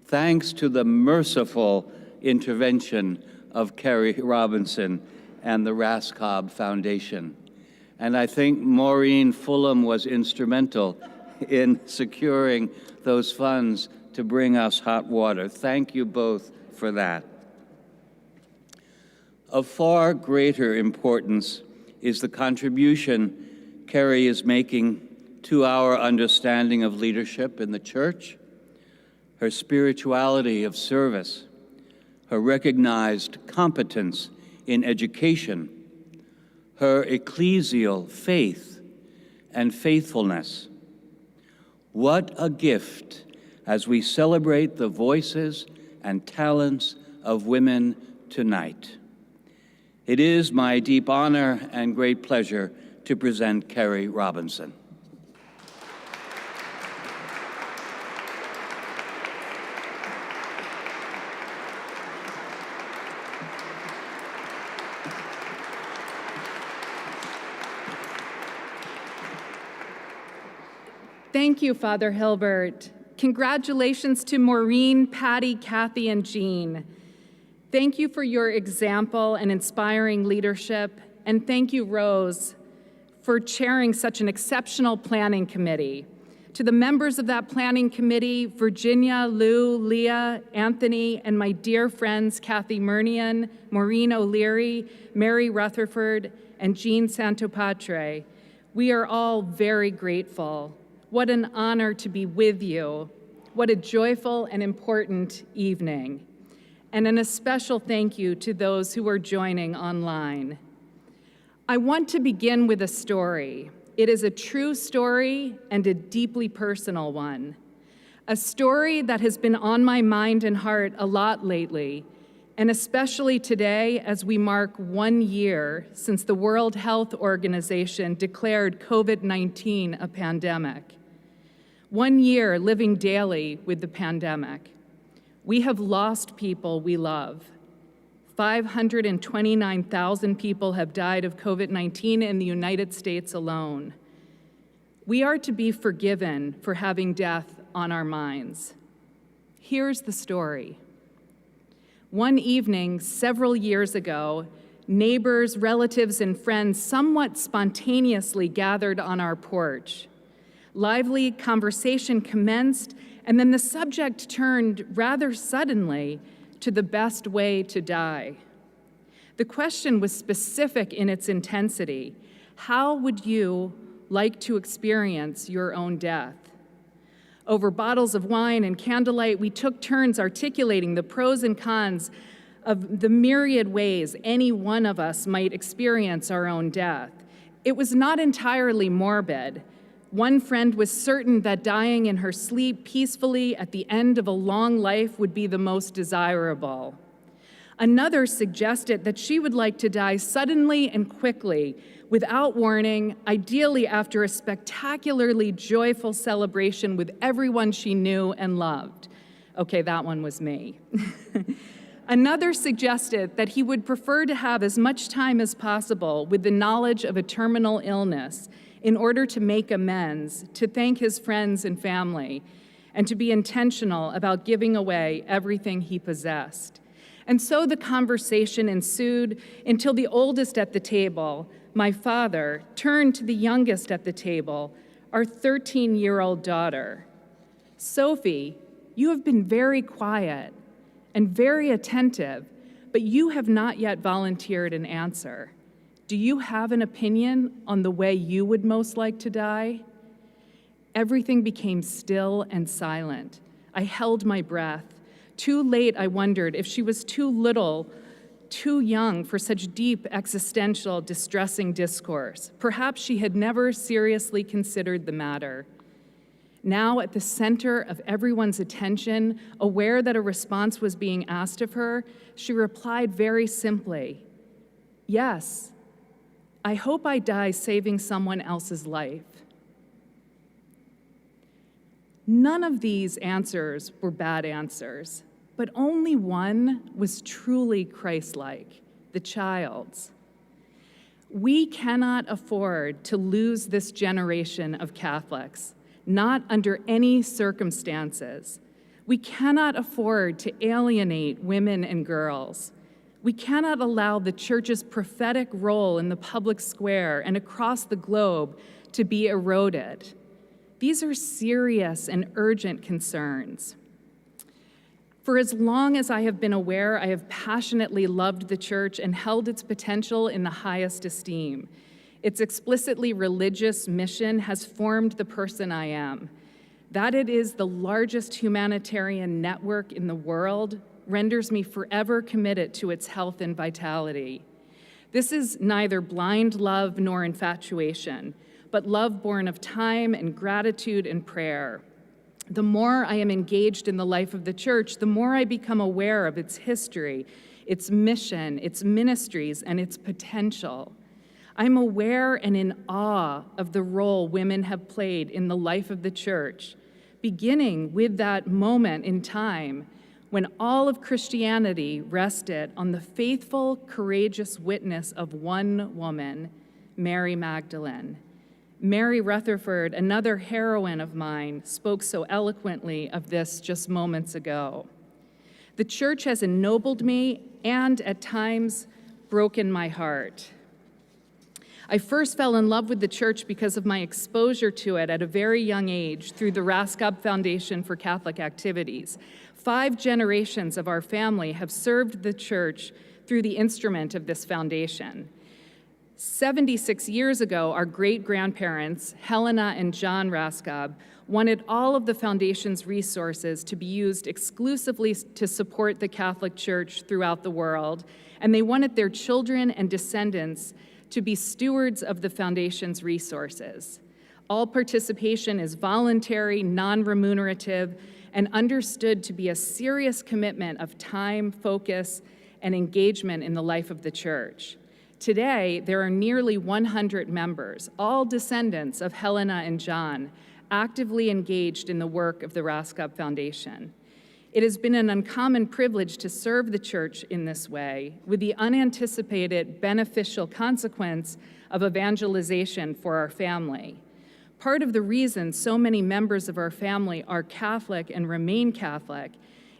thanks to the merciful intervention of Kerry Robinson and the Raskob Foundation. And I think Maureen Fulham was instrumental in securing those funds to bring us hot water. Thank you both for that. Of far greater importance is the contribution Kerry is making to our understanding of leadership in the church, her spirituality of service, her recognized competence in education, her ecclesial faith and faithfulness. What a gift as we celebrate the voices and talents of women tonight. It is my deep honor and great pleasure to present Kerry Robinson. Thank you, Father Hilbert. Congratulations to Maureen, Patty, Kathy, and Jean. Thank you for your example and inspiring leadership. And thank you, Rose, for chairing such an exceptional planning committee. To the members of that planning committee, Virginia, Lou, Leah, Anthony, and my dear friends, Kathy Murnian, Maureen O'Leary, Mary Rutherford, and Jean Santopatre, we are all very grateful. What an honor to be with you. What a joyful and important evening. And an especial thank you to those who are joining online. I want to begin with a story. It is a true story and a deeply personal one. A story that has been on my mind and heart a lot lately, and especially today as we mark 1 year since the World Health Organization declared COVID-19 a pandemic. 1 year living daily with the pandemic. We have lost people we love. 529,000 people have died of COVID-19 in the United States alone. We are to be forgiven for having death on our minds. Here's the story. One evening, several years ago, neighbors, relatives, and friends somewhat spontaneously gathered on our porch. Lively conversation commenced, and then the subject turned rather suddenly to the best way to die. The question was specific in its intensity. How would you like to experience your own death? Over bottles of wine and candlelight, we took turns articulating the pros and cons of the myriad ways any one of us might experience our own death. It was not entirely morbid. One friend was certain that dying in her sleep peacefully at the end of a long life would be the most desirable. Another suggested that she would like to die suddenly and quickly, without warning, ideally after a spectacularly joyful celebration with everyone she knew and loved. Okay, that one was me. Another suggested that he would prefer to have as much time as possible with the knowledge of a terminal illness, in order to make amends, to thank his friends and family, and to be intentional about giving away everything he possessed. And so the conversation ensued until the oldest at the table, my father, turned to the youngest at the table, our 13-year-old daughter. Sophie, you have been very quiet and very attentive, but you have not yet volunteered an answer. Do you have an opinion on the way you would most like to die? Everything became still and silent. I held my breath. Too late, I wondered if she was too little, too young for such deep, existential, distressing discourse. Perhaps she had never seriously considered the matter. Now, at the center of everyone's attention, aware that a response was being asked of her, she replied very simply, "Yes, I hope I die saving someone else's life." None of these answers were bad answers, but only one was truly Christ-like, the child's. We cannot afford to lose this generation of Catholics, not under any circumstances. We cannot afford to alienate women and girls. We cannot allow the Church's prophetic role in the public square and across the globe to be eroded. These are serious and urgent concerns. For as long as I have been aware, I have passionately loved the Church and held its potential in the highest esteem. Its explicitly religious mission has formed the person I am. That it is the largest humanitarian network in the world renders me forever committed to its health and vitality. This is neither blind love nor infatuation, but love born of time and gratitude and prayer. The more I am engaged in the life of the Church, the more I become aware of its history, its mission, its ministries, and its potential. I'm aware and in awe of the role women have played in the life of the Church, beginning with that moment in time when all of Christianity rested on the faithful, courageous witness of one woman, Mary Magdalene. Mary Rutherford, another heroine of mine, spoke so eloquently of this just moments ago. The Church has ennobled me and, at times, broken my heart. I first fell in love with the Church because of my exposure to it at a very young age through the Raskob Foundation for Catholic Activities. 5 generations of our family have served the Church through the instrument of this foundation. 76 years ago, our great-grandparents, Helena and John Raskob, wanted all of the foundation's resources to be used exclusively to support the Catholic Church throughout the world, and they wanted their children and descendants to be stewards of the foundation's resources. All participation is voluntary, non-remunerative, and understood to be a serious commitment of time, focus, and engagement in the life of the Church. Today, there are nearly 100 members, all descendants of Helena and John, actively engaged in the work of the Raskob Foundation. It has been an uncommon privilege to serve the Church in this way, with the unanticipated beneficial consequence of evangelization for our family. Part of the reason so many members of our family are Catholic and remain Catholic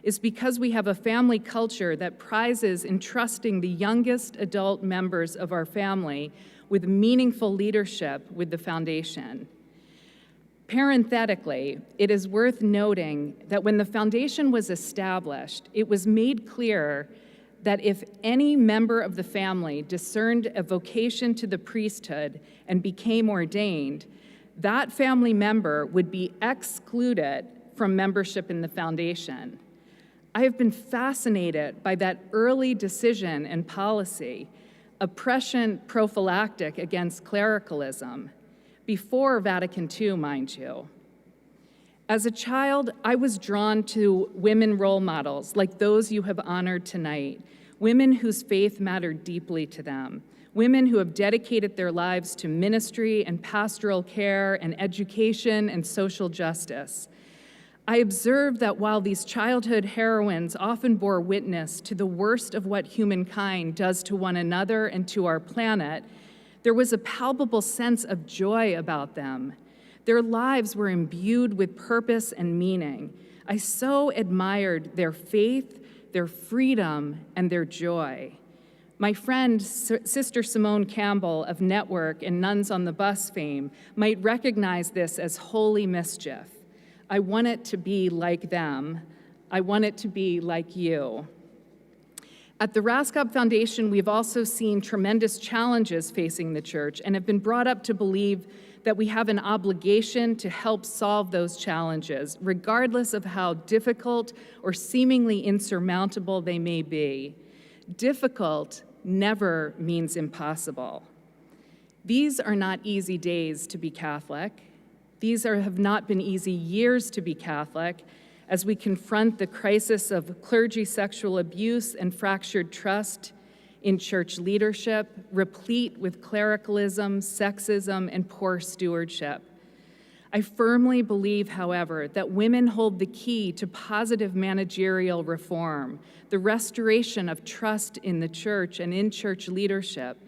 is because we have a family culture that prizes entrusting the youngest adult members of our family with meaningful leadership with the foundation. Parenthetically, it is worth noting that when the foundation was established, it was made clear that if any member of the family discerned a vocation to the priesthood and became ordained, that family member would be excluded from membership in the foundation. I have been fascinated by that early decision and policy, oppression prophylactic against clericalism, before Vatican II, mind you. As a child, I was drawn to women role models like those you have honored tonight, women whose faith mattered deeply to them, women who have dedicated their lives to ministry and pastoral care and education and social justice. I observed that while these childhood heroines often bore witness to the worst of what humankind does to one another and to our planet, There was a palpable sense of joy about them. Their lives were imbued with purpose and meaning. I so admired their faith, their freedom, and their joy. My friend, Sister Simone Campbell of Network and Nuns on the Bus fame might recognize this as holy mischief. I want it to be like them. I want it to be like you. At the Raskop Foundation, we've also seen tremendous challenges facing the church and have been brought up to believe that we have an obligation to help solve those challenges, regardless of how difficult or seemingly insurmountable they may be. Difficult never means impossible. These are not easy days to be Catholic. These have not been easy years to be Catholic as we confront the crisis of clergy sexual abuse and fractured trust in church leadership, replete with clericalism, sexism, and poor stewardship. I firmly believe, however, that women hold the key to positive managerial reform, the restoration of trust in the church and in church leadership,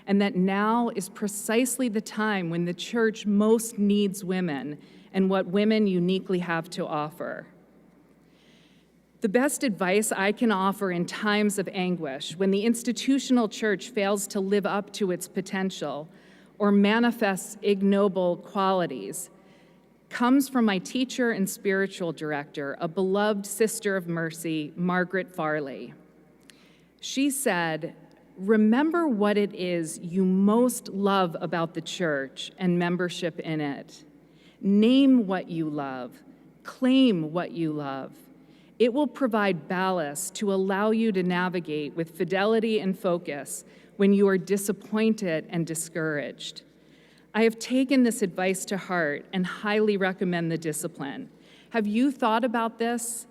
and that now is precisely the time when the church most needs women and what women uniquely have to offer. The best advice I can offer in times of anguish, when the institutional church fails to live up to its potential or manifests ignoble qualities, comes from my teacher and spiritual director, a beloved sister of mercy, Margaret Farley. She said, "Remember what it is you most love about the church and membership in it. Name what you love. Claim what you love. It will provide ballast to allow you to navigate with fidelity and focus when you are disappointed and discouraged." I have taken this advice to heart and highly recommend the discipline. Have you thought about this?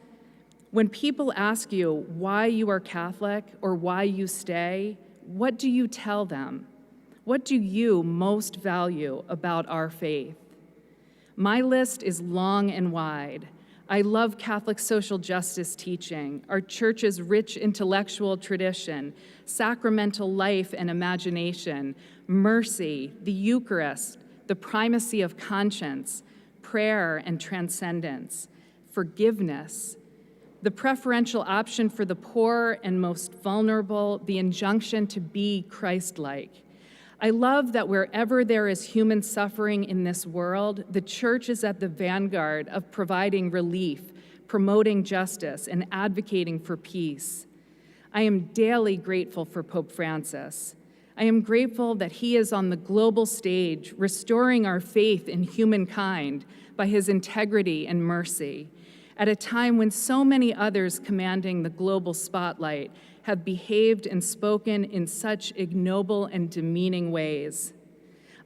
When people ask you why you are Catholic or why you stay, what do you tell them? What do you most value about our faith? My list is long and wide. I love Catholic social justice teaching, our church's rich intellectual tradition, sacramental life and imagination, mercy, the Eucharist, the primacy of conscience, prayer and transcendence, forgiveness, the preferential option for the poor and most vulnerable, the injunction to be Christ-like. I love that wherever there is human suffering in this world, the church is at the vanguard of providing relief, promoting justice, and advocating for peace. I am daily grateful for Pope Francis. I am grateful that he is on the global stage, restoring our faith in humankind by his integrity and mercy, at a time when so many others commanding the global spotlight have behaved and spoken in such ignoble and demeaning ways.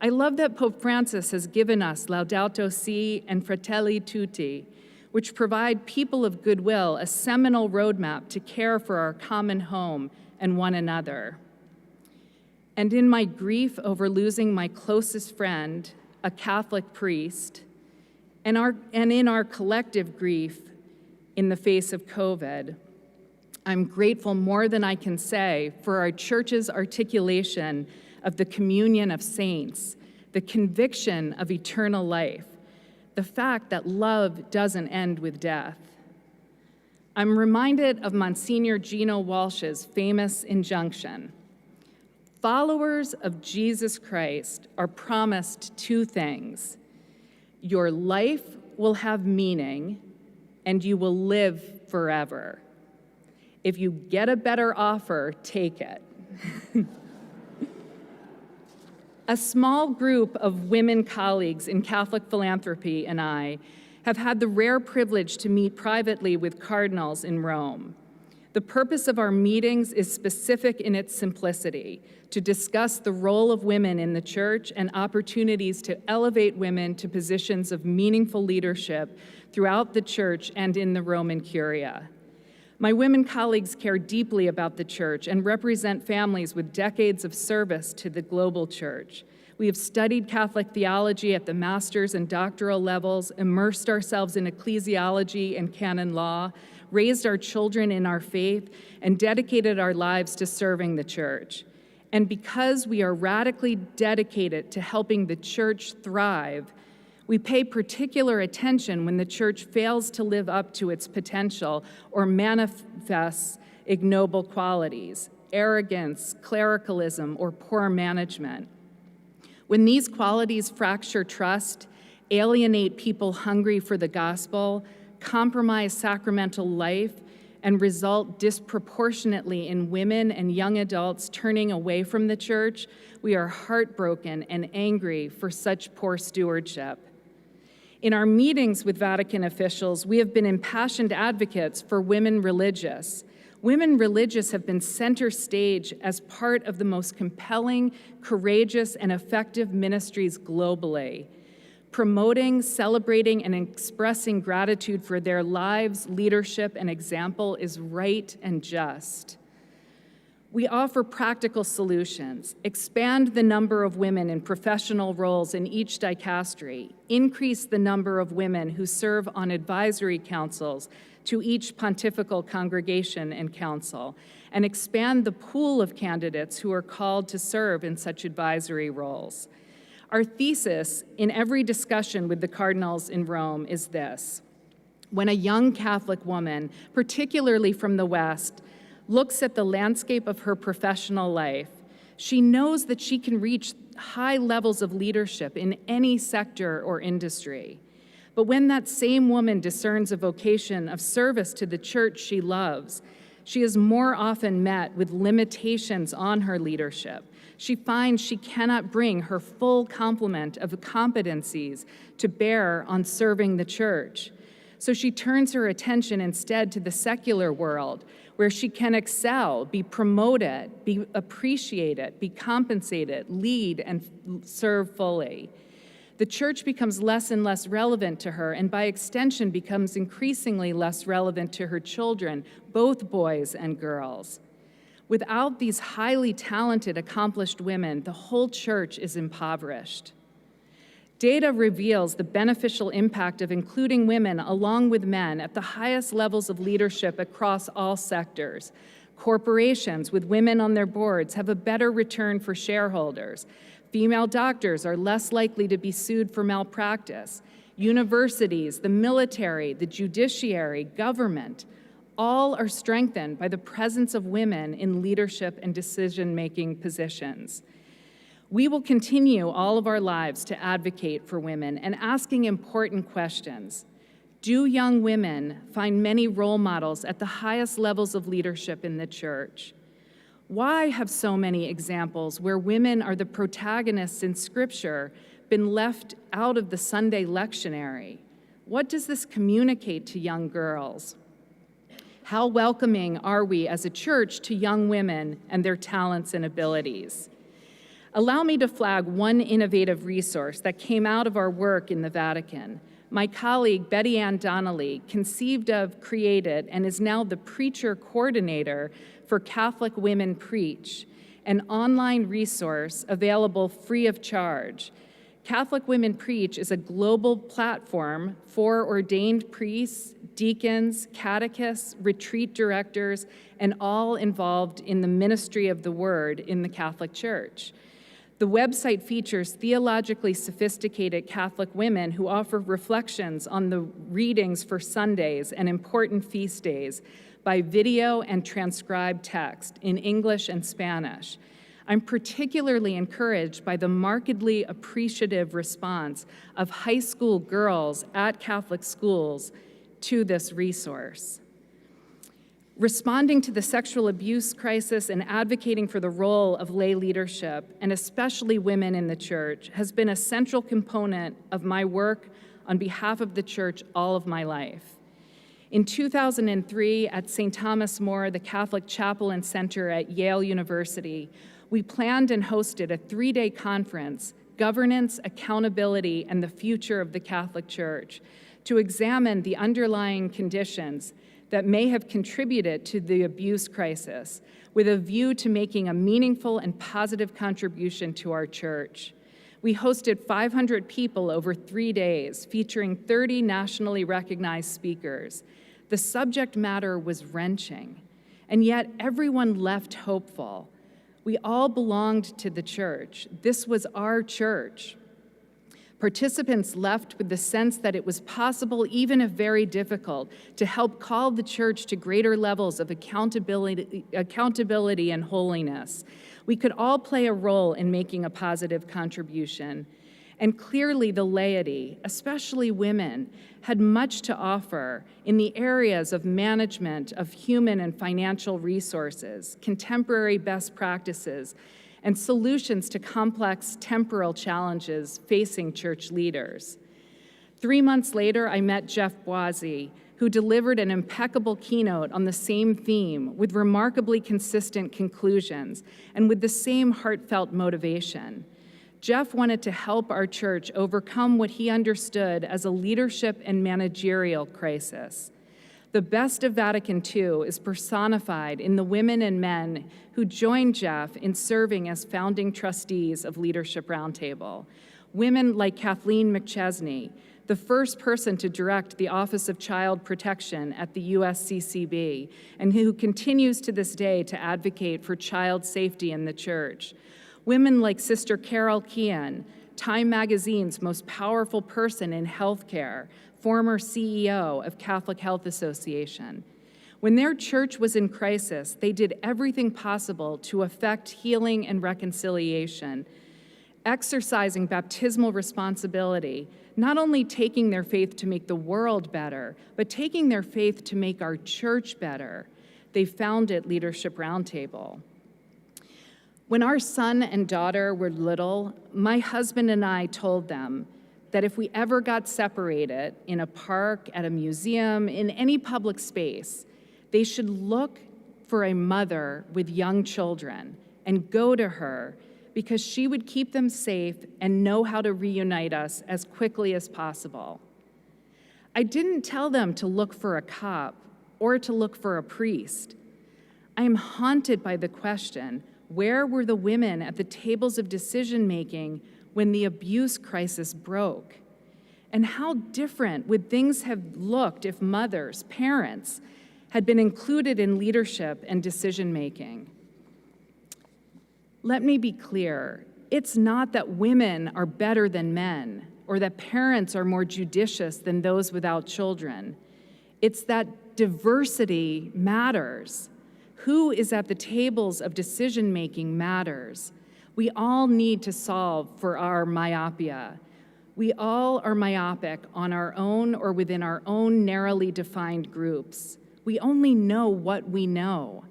I love that Pope Francis has given us Laudato Si and Fratelli Tutti, which provide people of goodwill a seminal roadmap to care for our common home and one another. And in my grief over losing my closest friend, a Catholic priest, and in our collective grief in the face of COVID, I'm grateful more than I can say for our church's articulation of the communion of saints, the conviction of eternal life, the fact that love doesn't end with death. I'm reminded of Monsignor Gino Walsh's famous injunction: followers of Jesus Christ are promised two things. Your life will have meaning, and you will live forever. If you get a better offer, take it. A small group of women colleagues in Catholic philanthropy and I have had the rare privilege to meet privately with cardinals in Rome. The purpose of our meetings is specific in its simplicity: to discuss the role of women in the church and opportunities to elevate women to positions of meaningful leadership throughout the church and in the Roman Curia. My women colleagues care deeply about the church and represent families with decades of service to the global church. We have studied Catholic theology at the master's and doctoral levels, immersed ourselves in ecclesiology and canon law, raised our children in our faith, and dedicated our lives to serving the church. And because we are radically dedicated to helping the church thrive, we pay particular attention when the church fails to live up to its potential or manifests ignoble qualities, arrogance, clericalism, or poor management. When these qualities fracture trust, alienate people hungry for the gospel, compromise sacramental life, and result disproportionately in women and young adults turning away from the church, we are heartbroken and angry for such poor stewardship. In our meetings with Vatican officials, we have been impassioned advocates for women religious. Women religious have been center stage as part of the most compelling, courageous, and effective ministries globally, promoting, celebrating, and expressing gratitude for their lives, leadership, and example is right and just. We offer practical solutions, expand the number of women in professional roles in each dicastery, increase the number of women who serve on advisory councils to each pontifical congregation and council, and expand the pool of candidates who are called to serve in such advisory roles. Our thesis in every discussion with the cardinals in Rome is this: when a young Catholic woman, particularly from the West, looks at the landscape of her professional life, she knows that she can reach high levels of leadership in any sector or industry. But when that same woman discerns a vocation of service to the church she loves, she is more often met with limitations on her leadership. She finds she cannot bring her full complement of competencies to bear on serving the church. So she turns her attention instead to the secular world, where she can excel, be promoted, be appreciated, be compensated, lead, and serve fully. The church becomes less and less relevant to her, and by extension becomes increasingly less relevant to her children, both boys and girls. Without these highly talented, accomplished women, the whole church is impoverished. Data reveals the beneficial impact of including women along with men at the highest levels of leadership across all sectors. Corporations with women on their boards have a better return for shareholders. Female doctors are less likely to be sued for malpractice. Universities, the military, the judiciary, government, all are strengthened by the presence of women in leadership and decision-making positions. We will continue all of our lives to advocate for women and asking important questions. Do young women find many role models at the highest levels of leadership in the church? Why have so many examples where women are the protagonists in Scripture been left out of the Sunday lectionary? What does this communicate to young girls? How welcoming are we as a church to young women and their talents and abilities? Allow me to flag one innovative resource that came out of our work in the Vatican. My colleague, Betty Ann Donnelly, conceived of, created, and is now the preacher coordinator for Catholic Women Preach, an online resource available free of charge. Catholic Women Preach is a global platform for ordained priests, deacons, catechists, retreat directors, and all involved in the ministry of the Word in the Catholic Church. The website features theologically sophisticated Catholic women who offer reflections on the readings for Sundays and important feast days by video and transcribed text in English and Spanish. I'm particularly encouraged by the markedly appreciative response of high school girls at Catholic schools to this resource. Responding to the sexual abuse crisis and advocating for the role of lay leadership, and especially women in the church, has been a central component of my work on behalf of the church all of my life. In 2003, at St. Thomas More, the Catholic Chapel and Center at Yale University, we planned and hosted a 3-day conference, Governance, Accountability, and the Future of the Catholic Church, to examine the underlying conditions that may have contributed to the abuse crisis, with a view to making a meaningful and positive contribution to our church. We hosted 500 people over 3 days, featuring 30 nationally recognized speakers. The subject matter was wrenching, and yet everyone left hopeful. We all belonged to the church. This was our church. Participants left with the sense that it was possible, even if very difficult, to help call the church to greater levels of accountability and holiness. We could all play a role in making a positive contribution. And clearly the laity, especially women, had much to offer in the areas of management of human and financial resources, contemporary best practices, and solutions to complex temporal challenges facing church leaders. 3 months later, I met Jeff Boise, who delivered an impeccable keynote on the same theme with remarkably consistent conclusions and with the same heartfelt motivation. Jeff wanted to help our church overcome what he understood as a leadership and managerial crisis. The best of Vatican II is personified in the women and men who joined Jeff in serving as founding trustees of Leadership Roundtable. Women like Kathleen McChesney, the first person to direct the Office of Child Protection at the USCCB, and who continues to this day to advocate for child safety in the church. Women like Sister Carol Keehan, Time Magazine's most powerful person in healthcare, former CEO of Catholic Health Association. When their church was in crisis, they did everything possible to effect healing and reconciliation, exercising baptismal responsibility, not only taking their faith to make the world better, but taking their faith to make our church better. They founded Leadership Roundtable. When our son and daughter were little, my husband and I told them that if we ever got separated in a park, at a museum, in any public space, they should look for a mother with young children and go to her because she would keep them safe and know how to reunite us as quickly as possible. I didn't tell them to look for a cop or to look for a priest. I am haunted by the question, where were the women at the tables of decision-making when the abuse crisis broke? And how different would things have looked if mothers, parents, had been included in leadership and decision-making? Let me be clear, it's not that women are better than men or that parents are more judicious than those without children. It's that diversity matters. Who is at the tables of decision-making matters. We all need to solve for our myopia. We all are myopic on our own or within our own narrowly defined groups. We only know what we know.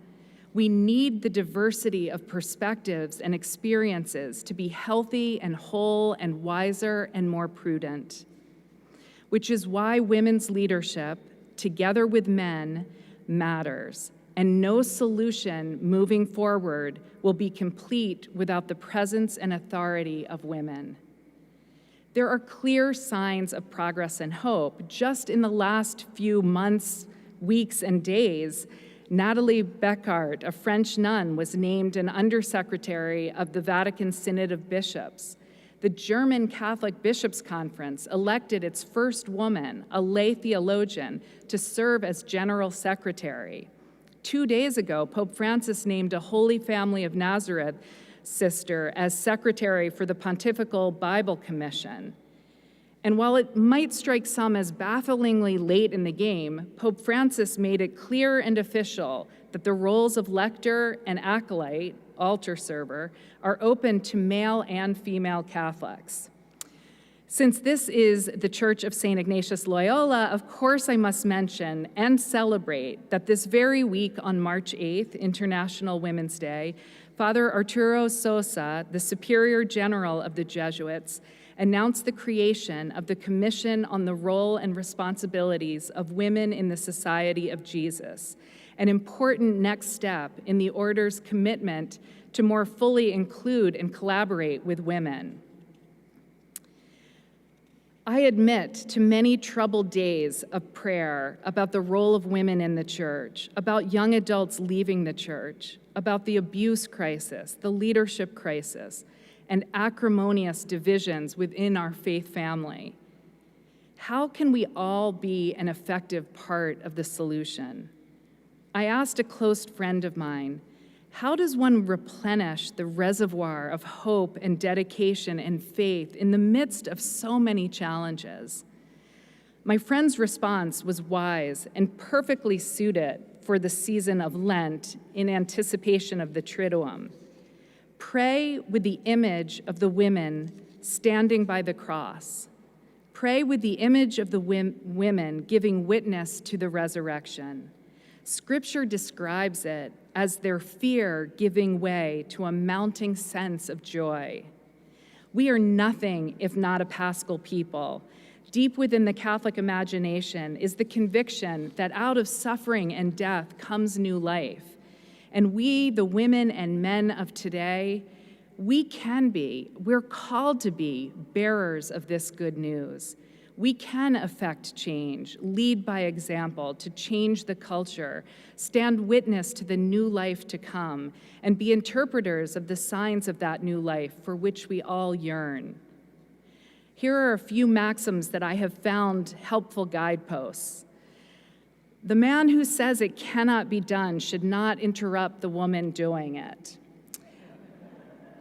We need the diversity of perspectives and experiences to be healthy and whole and wiser and more prudent, which is why women's leadership, together with men, matters. And no solution moving forward will be complete without the presence and authority of women. There are clear signs of progress and hope. Just in the last few months, weeks, and days, Nathalie Beckart, a French nun, was named an undersecretary of the Vatican Synod of Bishops. The German Catholic Bishops' Conference elected its first woman, a lay theologian, to serve as general secretary. 2 days ago, Pope Francis named a Holy Family of Nazareth sister as secretary for the Pontifical Bible Commission. And while it might strike some as bafflingly late in the game, Pope Francis made it clear and official that the roles of lector and acolyte, altar server, are open to male and female Catholics. Since this is the Church of St. Ignatius Loyola, of course I must mention and celebrate that this very week on March 8th, International Women's Day, Father Arturo Sosa, the Superior General of the Jesuits, announced the creation of the Commission on the Role and Responsibilities of Women in the Society of Jesus, an important next step in the Order's commitment to more fully include and collaborate with women. I admit to many troubled days of prayer about the role of women in the church, about young adults leaving the church, about the abuse crisis, the leadership crisis, and acrimonious divisions within our faith family. How can we all be an effective part of the solution? I asked a close friend of mine, How does one replenish the reservoir of hope and dedication and faith in the midst of so many challenges? My friend's response was wise and perfectly suited for the season of Lent in anticipation of the Triduum. Pray with the image of the women standing by the cross. Pray with the image of the women giving witness to the resurrection. Scripture describes it as their fear giving way to a mounting sense of joy. We are nothing if not a Paschal people. Deep within the Catholic imagination is the conviction that out of suffering and death comes new life. And we, the women and men of today, we're called to be bearers of this good news. We can affect change, lead by example to change the culture, stand witness to the new life to come, and be interpreters of the signs of that new life for which we all yearn. Here are a few maxims that I have found helpful guideposts. The man who says it cannot be done should not interrupt the woman doing it.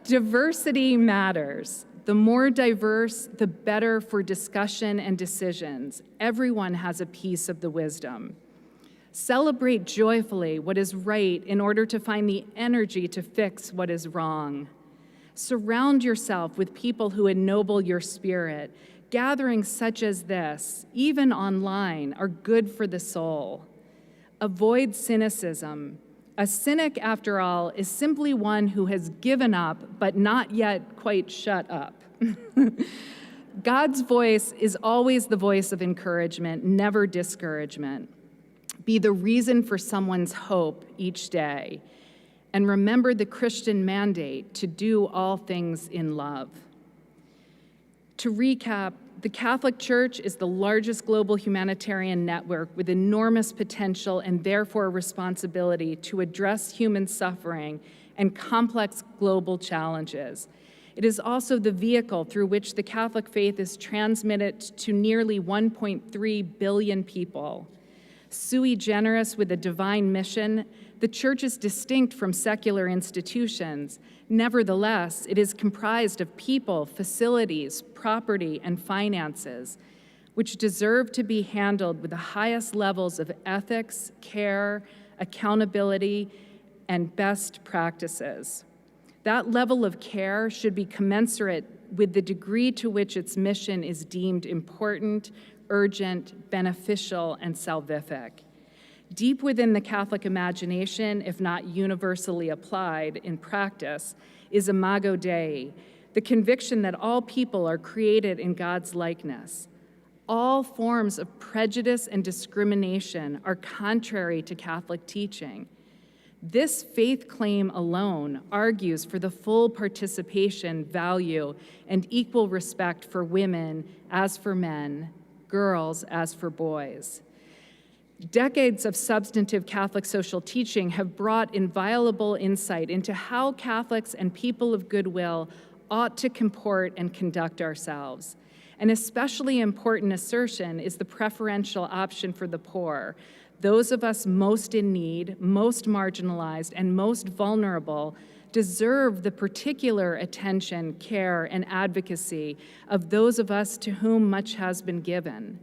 Diversity matters. The more diverse, the better for discussion and decisions. Everyone has a piece of the wisdom. Celebrate joyfully what is right in order to find the energy to fix what is wrong. Surround yourself with people who ennoble your spirit. Gatherings such as this, even online, are good for the soul. Avoid cynicism. A cynic, after all, is simply one who has given up but not yet quite shut up. God's voice is always the voice of encouragement, never discouragement. Be the reason for someone's hope each day. And remember the Christian mandate to do all things in love. To recap, the Catholic Church is the largest global humanitarian network with enormous potential and therefore responsibility to address human suffering and complex global challenges. It is also the vehicle through which the Catholic faith is transmitted to nearly 1.3 billion people. Sui generis with a divine mission, the Church is distinct from secular institutions. Nevertheless, it is comprised of people, facilities, property, and finances, which deserve to be handled with the highest levels of ethics, care, accountability, and best practices. That level of care should be commensurate with the degree to which its mission is deemed important, urgent, beneficial, and salvific. Deep within the Catholic imagination, if not universally applied in practice, is Imago Dei, the conviction that all people are created in God's likeness. All forms of prejudice and discrimination are contrary to Catholic teaching. This faith claim alone argues for the full participation, value, and equal respect for women as for men, girls as for boys. Decades of substantive Catholic social teaching have brought inviolable insight into how Catholics and people of goodwill ought to comport and conduct ourselves. An especially important assertion is the preferential option for the poor. Those of us most in need, most marginalized, and most vulnerable deserve the particular attention, care, and advocacy of those of us to whom much has been given.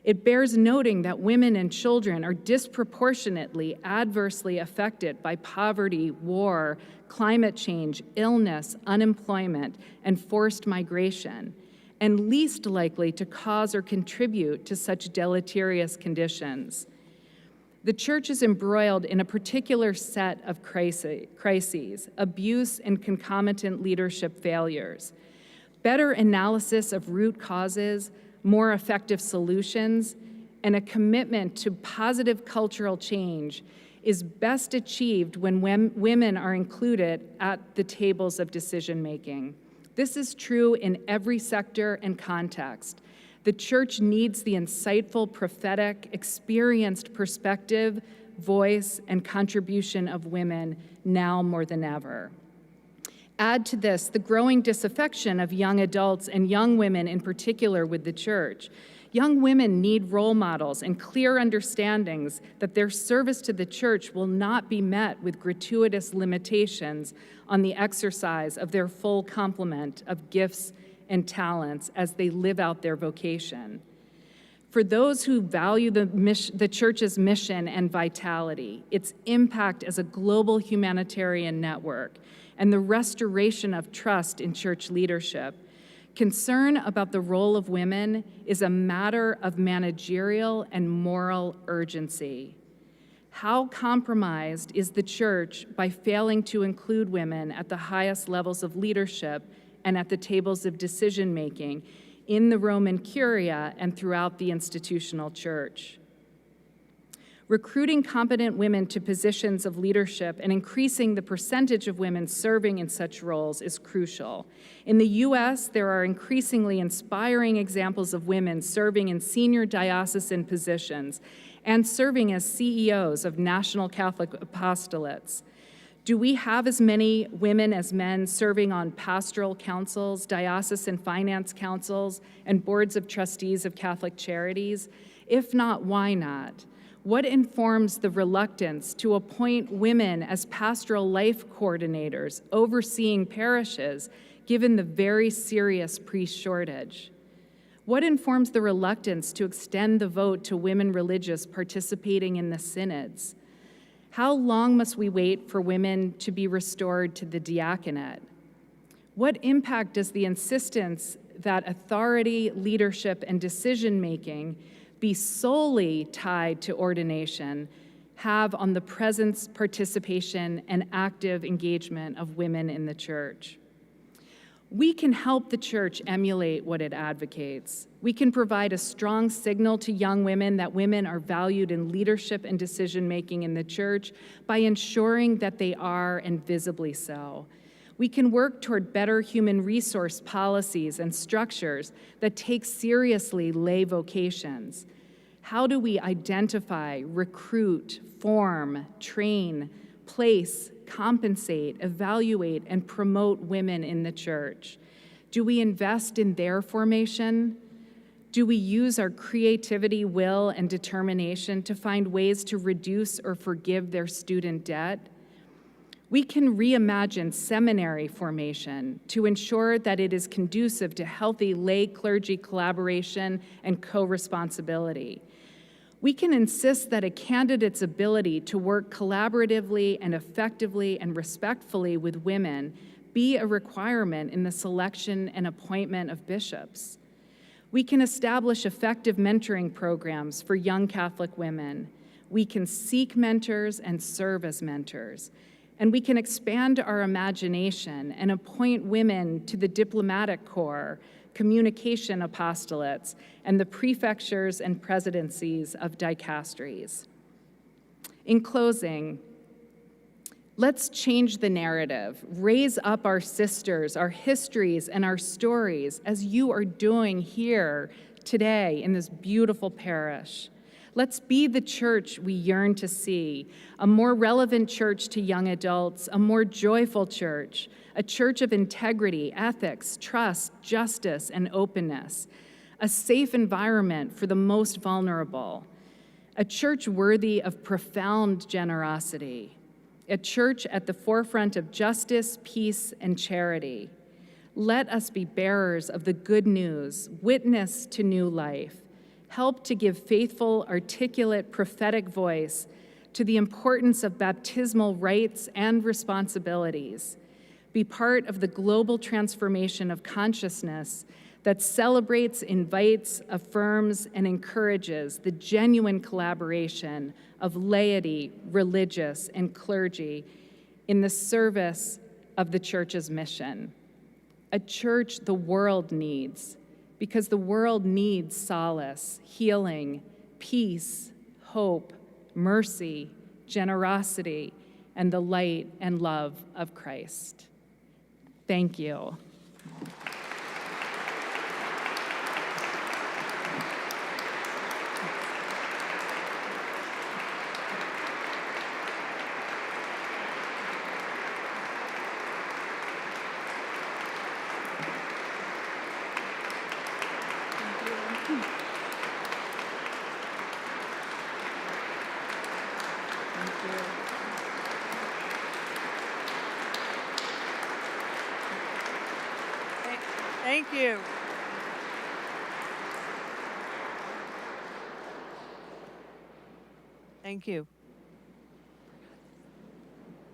It bears noting that women and children are disproportionately adversely affected by poverty, war, climate change, illness, unemployment, and forced migration, and least likely to cause or contribute to such deleterious conditions. The Church is embroiled in a particular set of crises, abuse and concomitant leadership failures. Better analysis of root causes, more effective solutions, and a commitment to positive cultural change is best achieved when women are included at the tables of decision-making. This is true in every sector and context. The Church needs the insightful, prophetic, experienced perspective, voice, and contribution of women now more than ever. Add to this the growing disaffection of young adults and young women in particular with the Church. Young women need role models and clear understandings that their service to the church will not be met with gratuitous limitations on the exercise of their full complement of gifts and talents as they live out their vocation. For those who value the church's mission and vitality, its impact as a global humanitarian network, and the restoration of trust in church leadership, concern about the role of women is a matter of managerial and moral urgency. How compromised is the church by failing to include women at the highest levels of leadership and at the tables of decision-making in the Roman Curia and throughout the institutional church? Recruiting competent women to positions of leadership and increasing the percentage of women serving in such roles is crucial. In the U.S., there are increasingly inspiring examples of women serving in senior diocesan positions and serving as CEOs of national Catholic apostolates. Do we have as many women as men serving on pastoral councils, diocesan finance councils, and boards of trustees of Catholic charities? If not, why not? What informs the reluctance to appoint women as pastoral life coordinators overseeing parishes, given the very serious priest shortage? What informs the reluctance to extend the vote to women religious participating in the synods? How long must we wait for women to be restored to the diaconate? What impact does the insistence that authority, leadership, and decision-making be solely tied to ordination have on the presence, participation, and active engagement of women in the church? We can help the church emulate what it advocates. We can provide a strong signal to young women that women are valued in leadership and decision-making in the church by ensuring that they are, and visibly so. We can work toward better human resource policies and structures that take seriously lay vocations. How do we identify, recruit, form, train, place, compensate, evaluate, and promote women in the church? Do we invest in their formation? Do we use our creativity, will, and determination to find ways to reduce or forgive their student debt? We can reimagine seminary formation to ensure that it is conducive to healthy lay clergy collaboration and co-responsibility. We can insist that a candidate's ability to work collaboratively and effectively and respectfully with women be a requirement in the selection and appointment of bishops. We can establish effective mentoring programs for young Catholic women. We can seek mentors and serve as mentors. And we can expand our imagination and appoint women to the diplomatic corps, communication apostolates, and the prefectures and presidencies of dicasteries. In closing, let's change the narrative, raise up our sisters, our histories, and our stories, as you are doing here today in this beautiful parish. Let's be the church we yearn to see, a more relevant church to young adults, a more joyful church, a church of integrity, ethics, trust, justice, and openness, a safe environment for the most vulnerable, a church worthy of profound generosity, a church at the forefront of justice, peace, and charity. Let us be bearers of the good news, witness to new life, help to give faithful, articulate, prophetic voice to the importance of baptismal rites and responsibilities, be part of the global transformation of consciousness that celebrates, invites, affirms, and encourages the genuine collaboration of laity, religious, and clergy in the service of the church's mission. A church the world needs, because the world needs solace, healing, peace, hope, mercy, generosity, and the light and love of Christ. Thank you. Thank you. Thank you.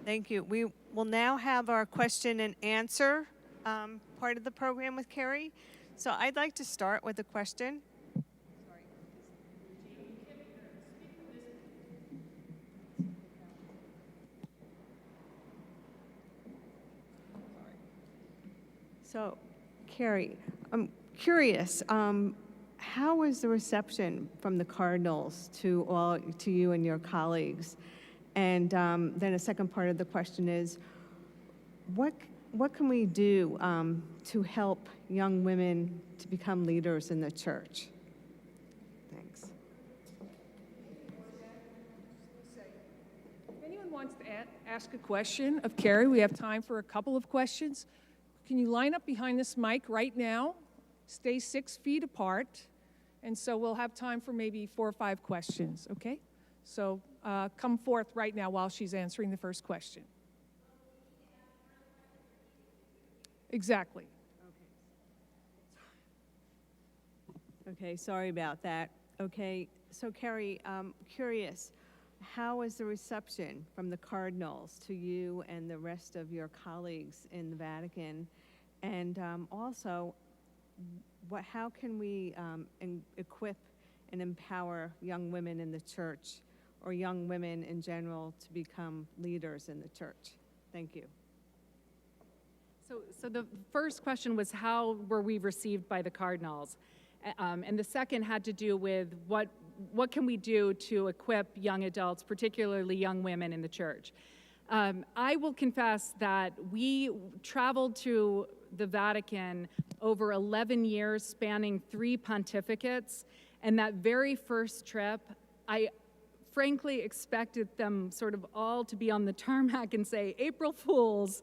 Thank you. We will now have our question and answer part of the program with Kerry. So I'd like to start with a question. So, Kerry, I'm curious, how was the reception from the Cardinals to you and your colleagues? And then a second part of the question is, what can we do to help young women to become leaders in the church? Thanks. If anyone wants to ask a question of Kerry, we have time for a couple of questions. Can you line up behind this mic right now? Stay 6 feet apart. And so we'll have time for maybe 4 or 5 questions, okay? So come forth right now while she's answering the first question. Exactly. Okay, sorry about that. Okay, so Kerry, curious, how was the reception from the Cardinals to you and the rest of your colleagues in the Vatican? And also, how can we equip and empower young women in the church, or young women in general, to become leaders in the church? Thank you. So the first question was, how were we received by the Cardinals? And the second had to do with what can we do to equip young adults, particularly young women in the church. I will confess that we traveled to the Vatican over 11 years, spanning 3 pontificates, and that very first trip, I frankly expected them sort of all to be on the tarmac and say, April Fools.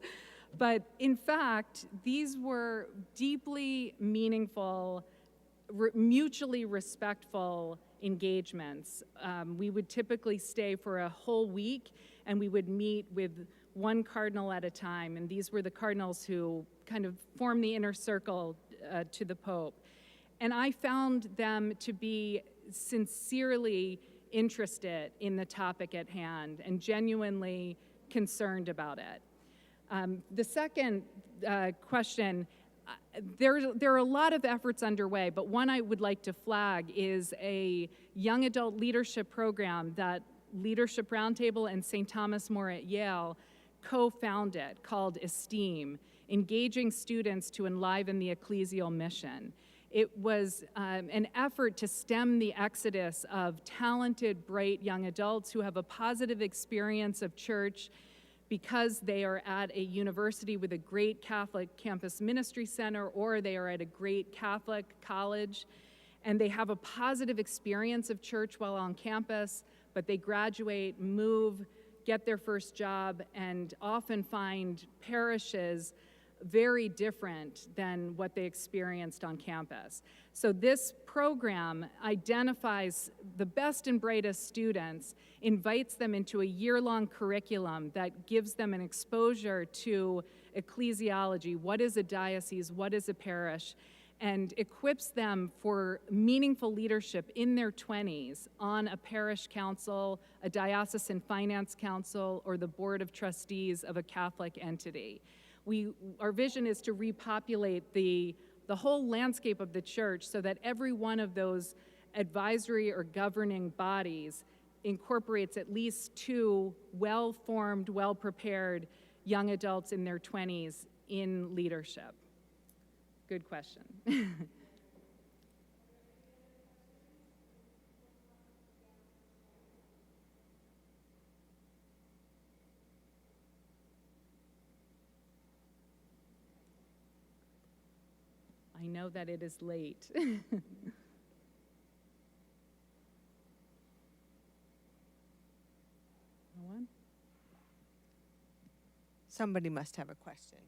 But in fact, these were deeply meaningful, mutually respectful engagements. We would typically stay for a whole week, and we would meet with one cardinal at a time, and these were the cardinals who kind of formed the inner circle to the Pope. And I found them to be sincerely interested in the topic at hand and genuinely concerned about it. The second question, there are a lot of efforts underway, but one I would like to flag is a young adult leadership program that Leadership Roundtable and St. Thomas More at Yale co-founded, called ESTEAM, Engaging Students to Enliven the Ecclesial Mission. It was an effort to stem the exodus of talented, bright young adults who have a positive experience of church because they are at a university with a great Catholic campus ministry center, or they are at a great Catholic college, and they have a positive experience of church while on campus, but they graduate, move, get their first job, and often find parishes very different than what they experienced on campus. So this program identifies the best and brightest students, invites them into a year-long curriculum that gives them an exposure to ecclesiology, what is a diocese, what is a parish, and equips them for meaningful leadership in their 20s on a parish council, a diocesan finance council, or the board of trustees of a Catholic entity. Our vision is to repopulate the whole landscape of the church so that every one of those advisory or governing bodies incorporates at least 2 well-formed, well-prepared young adults in their 20s in leadership. Good question. I know that it is late. No one? Somebody must have a question.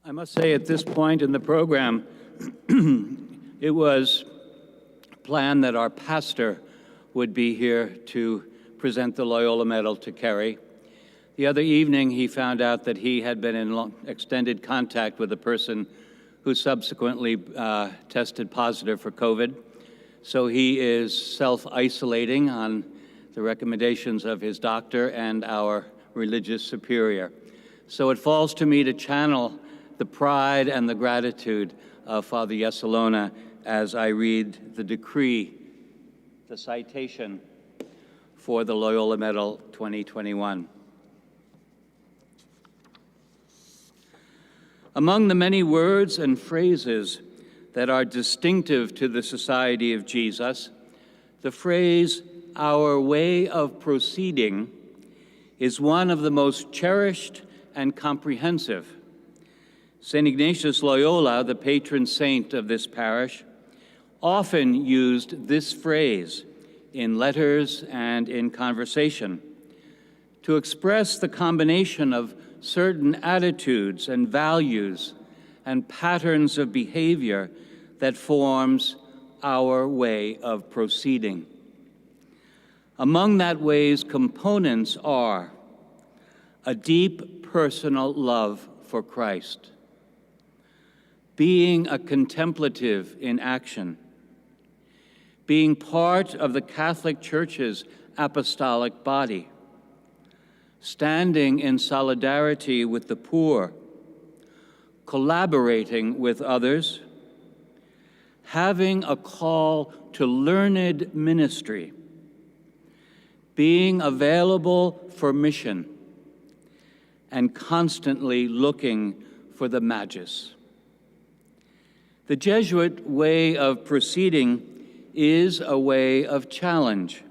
I must say at this point in the program, it was planned that our pastor would be here to present the Loyola Medal to Kerry. The other evening, he found out that he had been in extended contact with a person who subsequently tested positive for COVID. So he is self-isolating on the recommendations of his doctor and our religious superior. So it falls to me to channel the pride and the gratitude of Father Yesolona as I read the decree, the citation for the Loyola Medal 2021. Among the many words and phrases that are distinctive to the Society of Jesus, the phrase, "our way of proceeding," is one of the most cherished and comprehensive. St. Ignatius Loyola, the patron saint of this parish, often used this phrase in letters and in conversation to express the combination of certain attitudes and values and patterns of behavior that forms our way of proceeding. Among that way's components are a deep personal love for Christ, being a contemplative in action, being part of the Catholic Church's apostolic body, standing in solidarity with the poor, collaborating with others, having a call to learned ministry, being available for mission, and constantly looking for the Magus. The Jesuit way of proceeding is a way of challenge.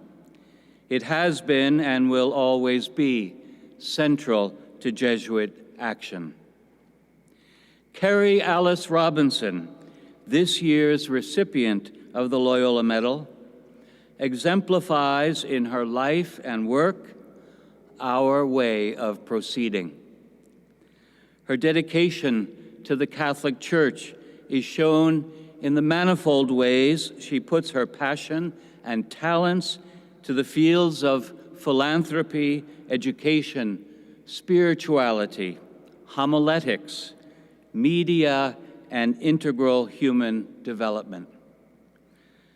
It has been and will always be central to Jesuit action. Kerry Alice Robinson, this year's recipient of the Loyola Medal, exemplifies in her life and work our way of proceeding. Her dedication to the Catholic Church is shown in the manifold ways she puts her passion and talents to the fields of philanthropy, education, spirituality, homiletics, media, and integral human development.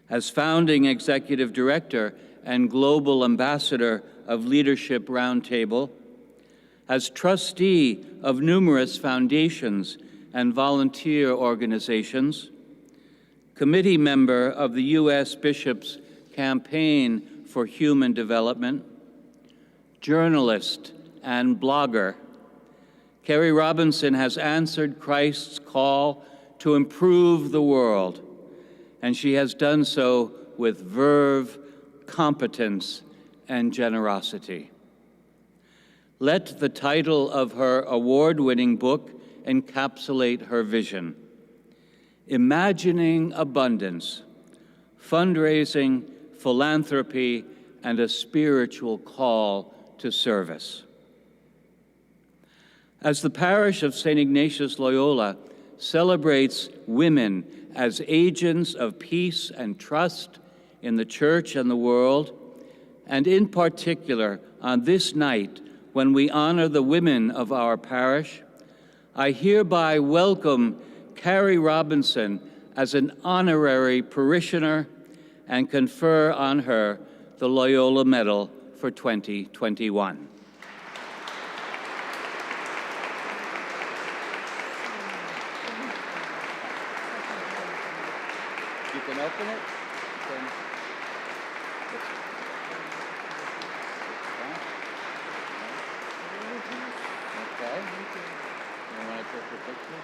As founding executive director and global ambassador of Leadership Roundtable, as trustee of numerous foundations and volunteer organizations, committee member of the U.S. Bishop's Campaign for Human Development, journalist and blogger, Kerry Robinson has answered Christ's call to improve the world, and she has done so with verve, competence, and generosity. Let the title of her award-winning book encapsulate her vision: Imagining Abundance, Fundraising, Philanthropy, and a Spiritual Call to Service. As the parish of St. Ignatius Loyola celebrates women as agents of peace and trust in the Church and the world, and in particular on this night when we honor the women of our parish, I hereby welcome Kerry Robinson as an honorary parishioner and confer on her the Loyola Medal for 2021. You can open it. Okay. You want to take your picture?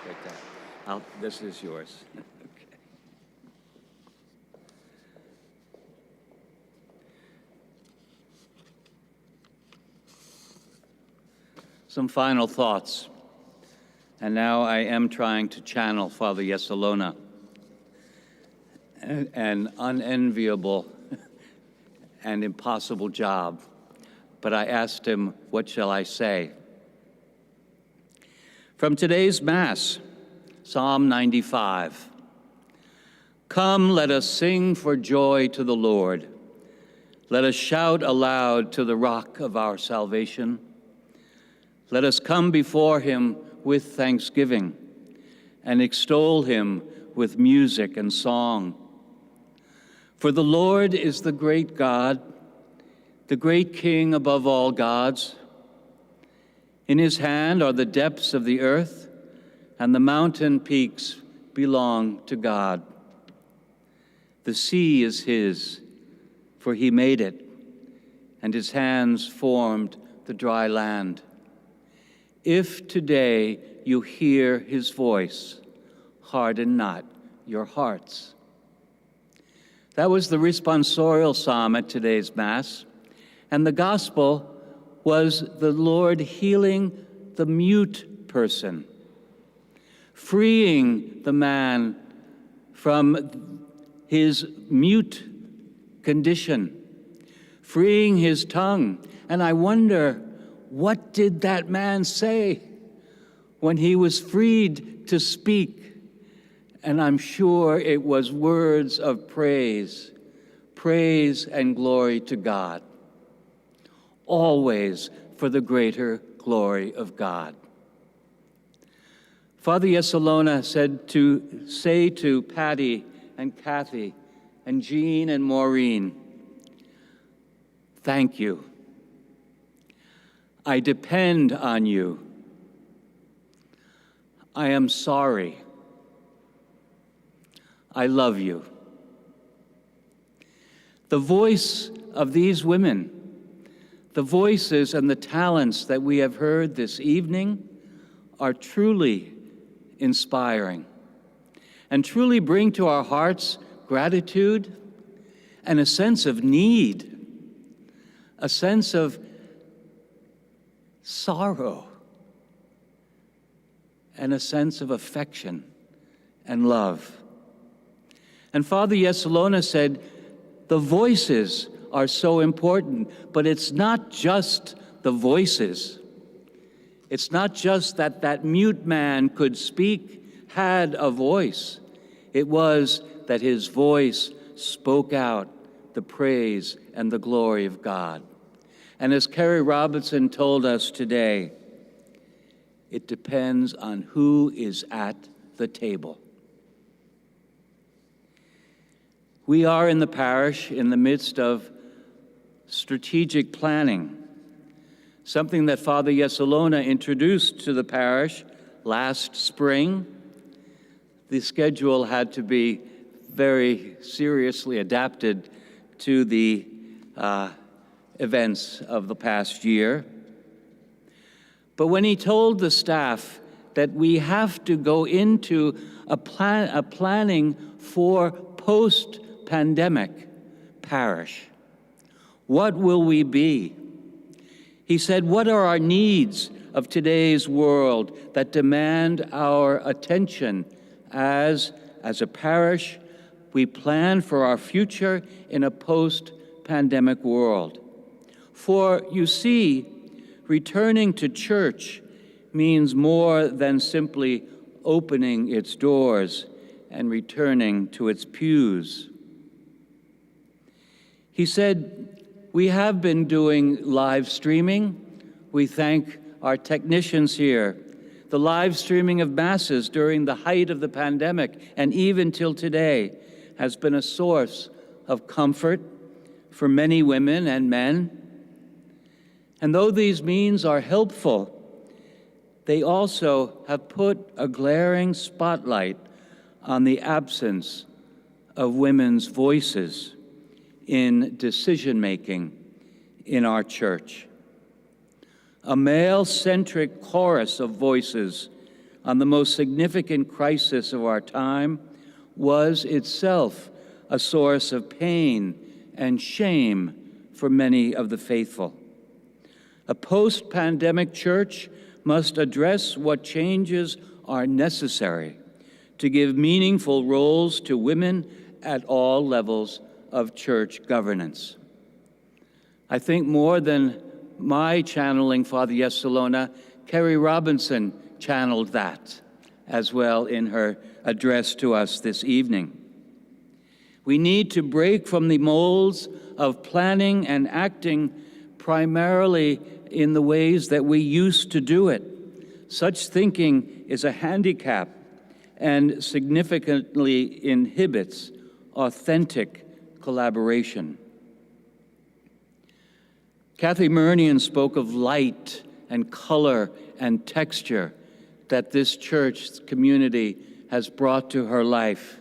Take that. This is yours. Okay. Some final thoughts. And now I am trying to channel Father Yesolona, an unenviable and impossible job, but I asked him, what shall I say? From today's Mass, Psalm 95. Come, let us sing for joy to the Lord. Let us shout aloud to the rock of our salvation. Let us come before him with thanksgiving and extol him with music and song. For the Lord is the great God, the great King above all gods. In his hand are the depths of the earth, and the mountain peaks belong to God. The sea is his, for he made it, and his hands formed the dry land. If today you hear his voice, harden not your hearts. That was the responsorial psalm at today's Mass, and the gospel was the Lord healing the mute person, freeing the man from his mute condition, freeing his tongue. And I wonder, what did that man say when he was freed to speak? And I'm sure it was words of praise, praise and glory to God, always for the greater glory of God. Father Yesolona said to say to Patty and Kathy and Jean and Maureen, thank you. I depend on you. I am sorry. I love you. The voice of these women, the voices and the talents that we have heard this evening are truly inspiring and truly bring to our hearts gratitude and a sense of need, a sense of sorrow, and a sense of affection and love. And Father Yesolona said, the voices are so important, but it's not just the voices. It's not just that that mute man could speak, had a voice. It was that his voice spoke out the praise and the glory of God. And as Kerry Robinson told us today, it depends on who is at the table. We are in the parish in the midst of strategic planning, something that Father Yesolona introduced to the parish last spring. The schedule had to be very seriously adapted to the events of the past year. But when he told the staff that we have to go into a planning for post-pandemic parish, what will we be? He said, what are our needs of today's world that demand our attention as a parish? We plan for our future in a post-pandemic world. For you see, returning to church means more than simply opening its doors and returning to its pews. He said, we have been doing live streaming. We thank our technicians here. The live streaming of Masses during the height of the pandemic and even till today has been a source of comfort for many women and men. And though these means are helpful, they also have put a glaring spotlight on the absence of women's voices in decision-making in our church. A male-centric chorus of voices on the most significant crisis of our time was itself a source of pain and shame for many of the faithful. A post-pandemic church must address what changes are necessary to give meaningful roles to women at all levels of church governance. I think more than my channeling Father Yesalona, Kerry Robinson channeled that as well in her address to us this evening. We need to break from the molds of planning and acting primarily in the ways that we used to do it. Such thinking is a handicap and significantly inhibits authentic collaboration. Kathy Murnian spoke of light and color and texture that this church community has brought to her life.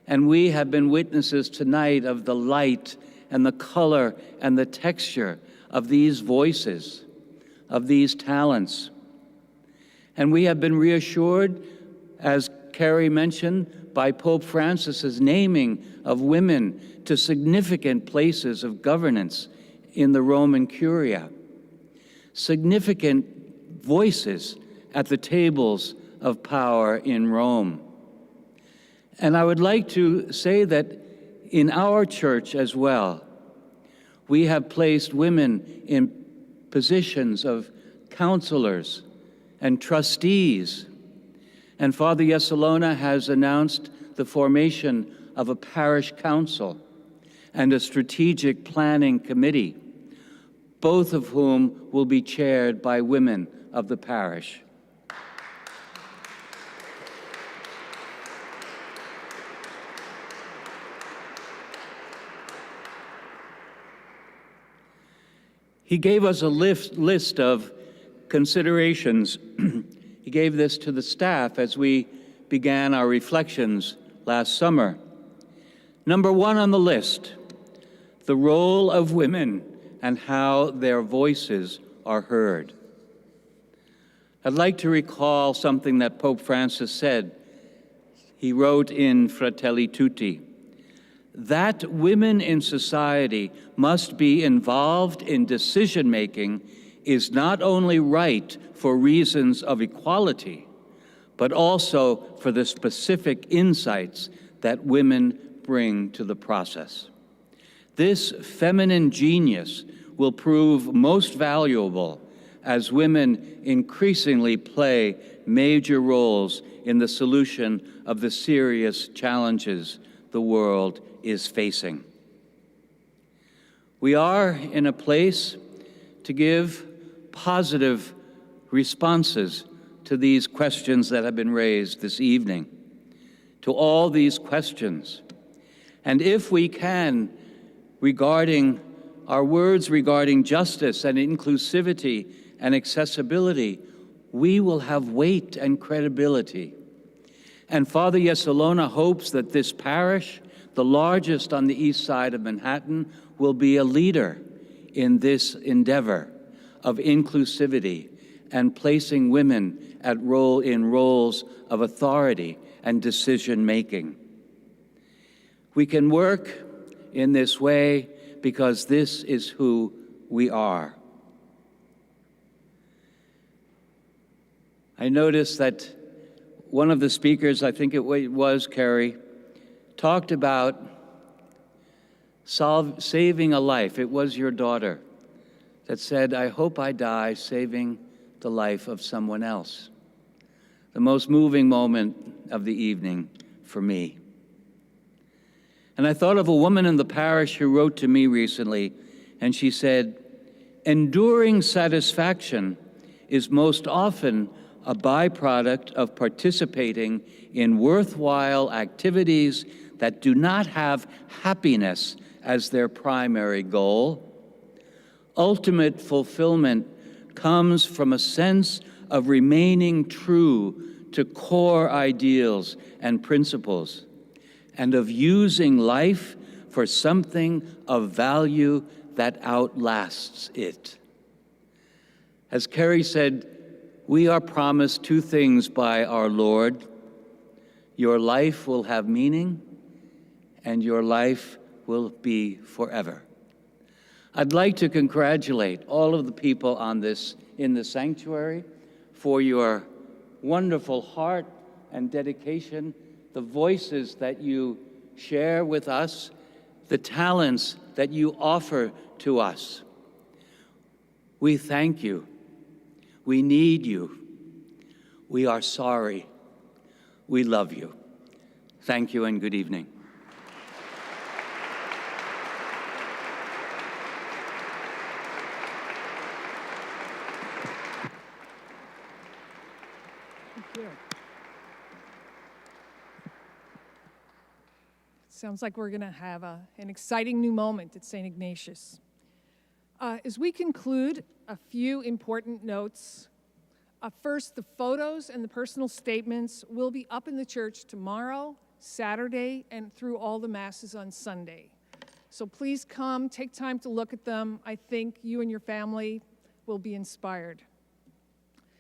And we have been witnesses tonight of the light and the color and the texture of these voices, of these talents. And we have been reassured, as Kerry mentioned, by Pope Francis's naming of women to significant places of governance in the Roman Curia, significant voices at the tables of power in Rome. And I would like to say that in our church as well, we have placed women in positions of counselors and trustees. And Father Yesalona has announced the formation of a parish council and a strategic planning committee, both of whom will be chaired by women of the parish. He gave us a list of considerations. He gave this to the staff as we began our reflections last summer. Number one on the list, the role of women and how their voices are heard. I'd like to recall something that Pope Francis said. He wrote in Fratelli Tutti, that women in society must be involved in decision-making is not only right for reasons of equality, but also for the specific insights that women bring to the process. This feminine genius will prove most valuable as women increasingly play major roles in the solution of the serious challenges the world is facing. We are in a place to give positive responses to these questions that have been raised this evening, to all these questions. And if we can, regarding our words regarding justice and inclusivity and accessibility, we will have weight and credibility. And Father Yesalona hopes that this parish, the largest on the east side of Manhattan, will be a leader in this endeavor of inclusivity and placing women in roles of authority and decision-making. We can work in this way because this is who we are. I noticed that one of the speakers, I think it was Kerry, talked about saving a life. It was your daughter that said, I hope I die saving the life of someone else. The most moving moment of the evening for me. And I thought of a woman in the parish who wrote to me recently, and she said, enduring satisfaction is most often a byproduct of participating in worthwhile activities that do not have happiness as their primary goal. Ultimate fulfillment comes from a sense of remaining true to core ideals and principles, and of using life for something of value that outlasts it. As Kerry said, we are promised two things by our Lord. Your life will have meaning, and your life will be forever. I'd like to congratulate all of the people in the sanctuary for your wonderful heart and dedication, the voices that you share with us, the talents that you offer to us. We thank you. We need you. We are sorry. We love you. Thank you and good evening. Sounds like we're going to have an exciting new moment at St. Ignatius. As we conclude, a few important notes. First, the photos and the personal statements will be up in the church tomorrow, Saturday, and through all the Masses on Sunday. So please come, take time to look at them. I think you and your family will be inspired.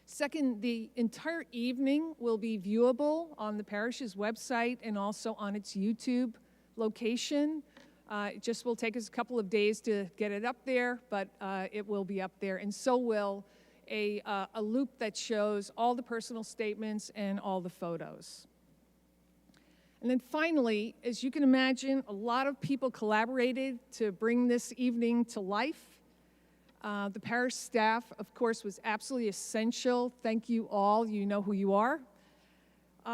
Second, the entire evening will be viewable on the parish's website and also on its YouTube location. It just will take us a couple of days to get it up there, but it will be up there, and so will a loop that shows all the personal statements and all the photos. And then finally, as you can imagine, a lot of people collaborated to bring this evening to life. The parish staff, of course, was absolutely essential. Thank you all. You know who you are.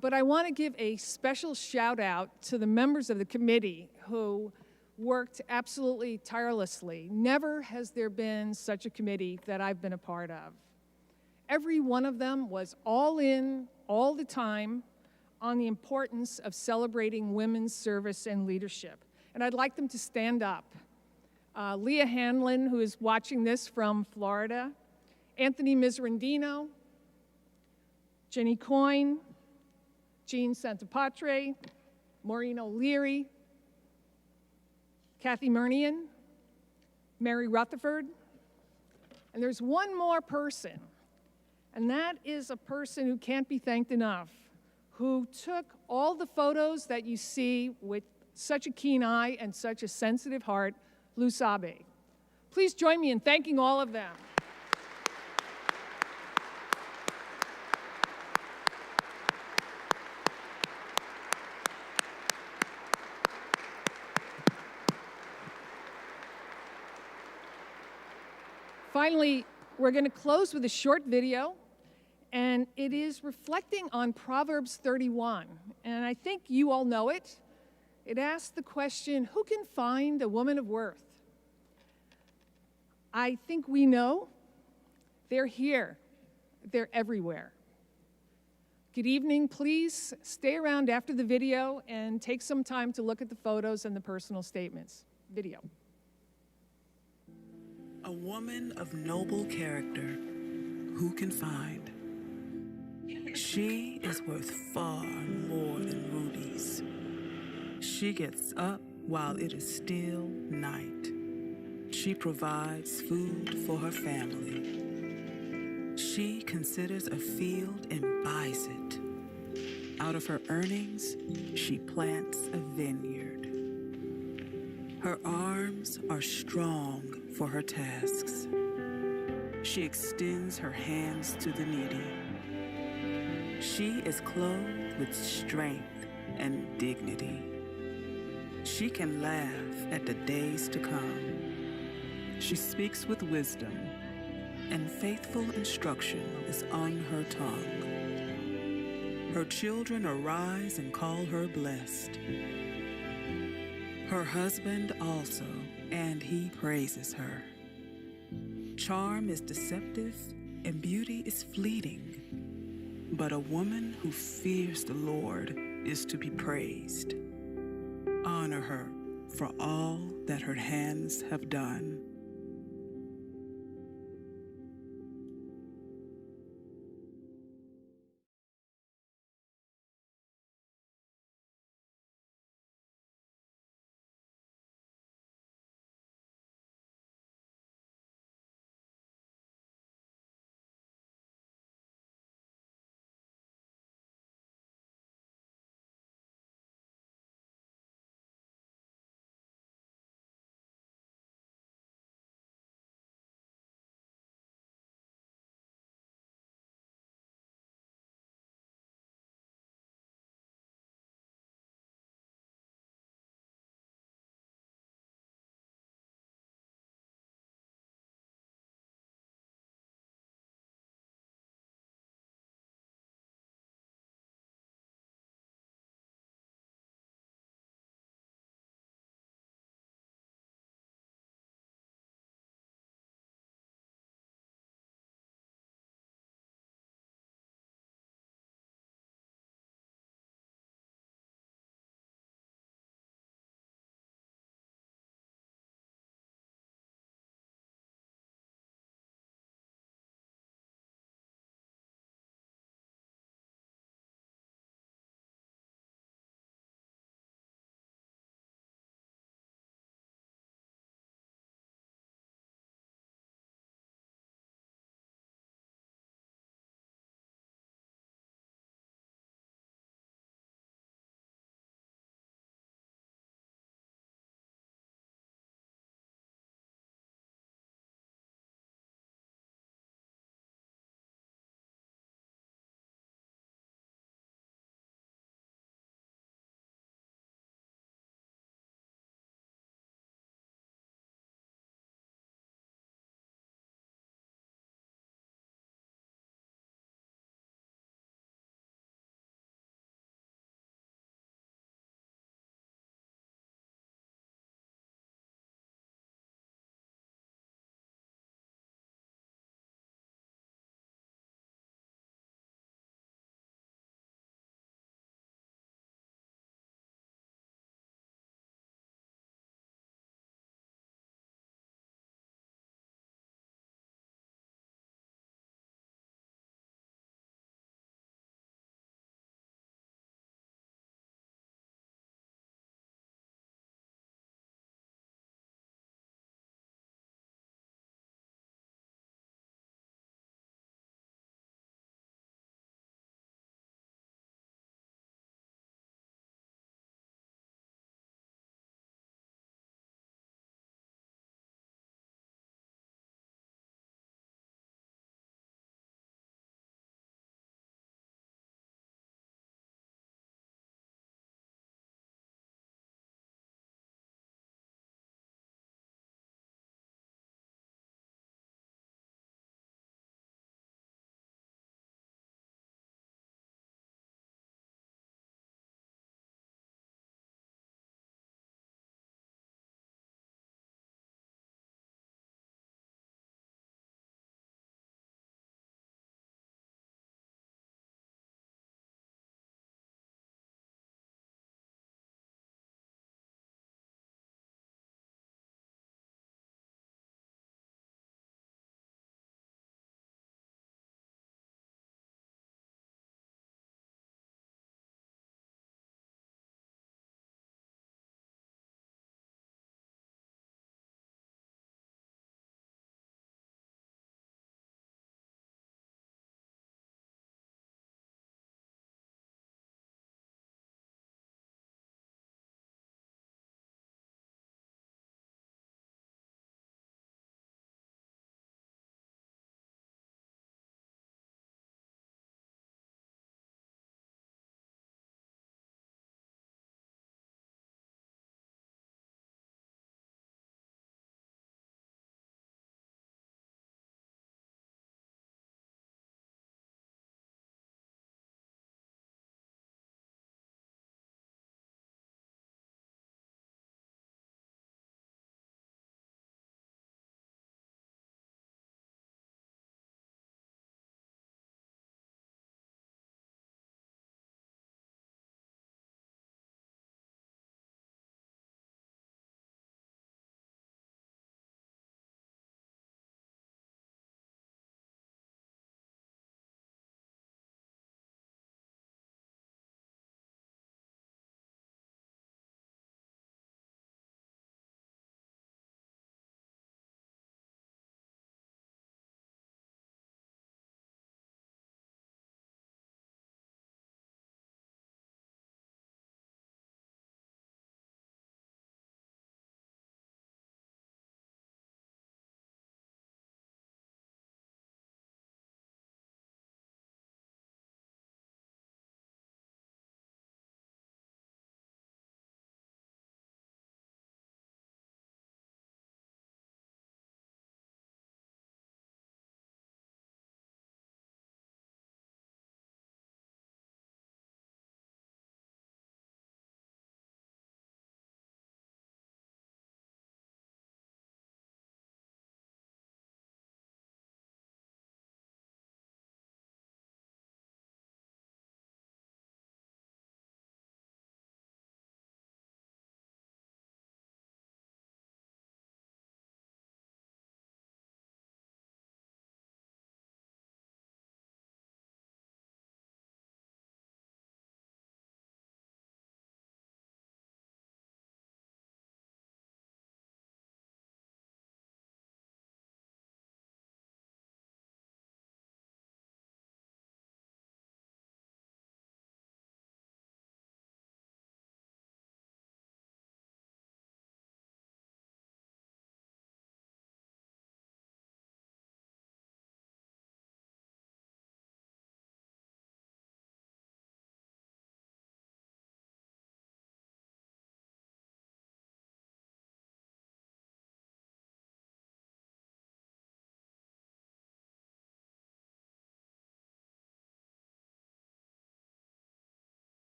But I want to give a special shout out to the members of the committee who worked absolutely tirelessly. Never has there been such a committee that I've been a part of. Every one of them was all in, all the time, on the importance of celebrating women's service and leadership. And I'd like them to stand up. Leah Hanlon, who is watching this from Florida, Anthony Miserandino, Jenny Coyne, Jean Santapatre, Maureen O'Leary, Kathy Murnian, Mary Rutherford, and there's one more person, and that is a person who can't be thanked enough, who took all the photos that you see with such a keen eye and such a sensitive heart, Lou Sabe. Please join me in thanking all of them. Finally, we're going to close with a short video, and it is reflecting on Proverbs 31. And I think you all know it. It asks the question, who can find a woman of worth? I think we know. They're here. They're everywhere. Good evening. Please stay around after the video and take some time to look at the photos and the personal statements. Video. A woman of noble character, who can find? She is worth far more than rubies. She gets up while it is still night. She provides food for her family. She considers a field and buys it. Out of her earnings, she plants a vineyard. Her arms are strong for her tasks. She extends her hands to the needy. She is clothed with strength and dignity. She can laugh at the days to come. She speaks with wisdom, and faithful instruction is on her tongue. Her children arise and call her blessed. Her husband also, and he praises her. Charm is deceptive, and beauty is fleeting. But a woman who fears the Lord is to be praised. Honor her for all that her hands have done.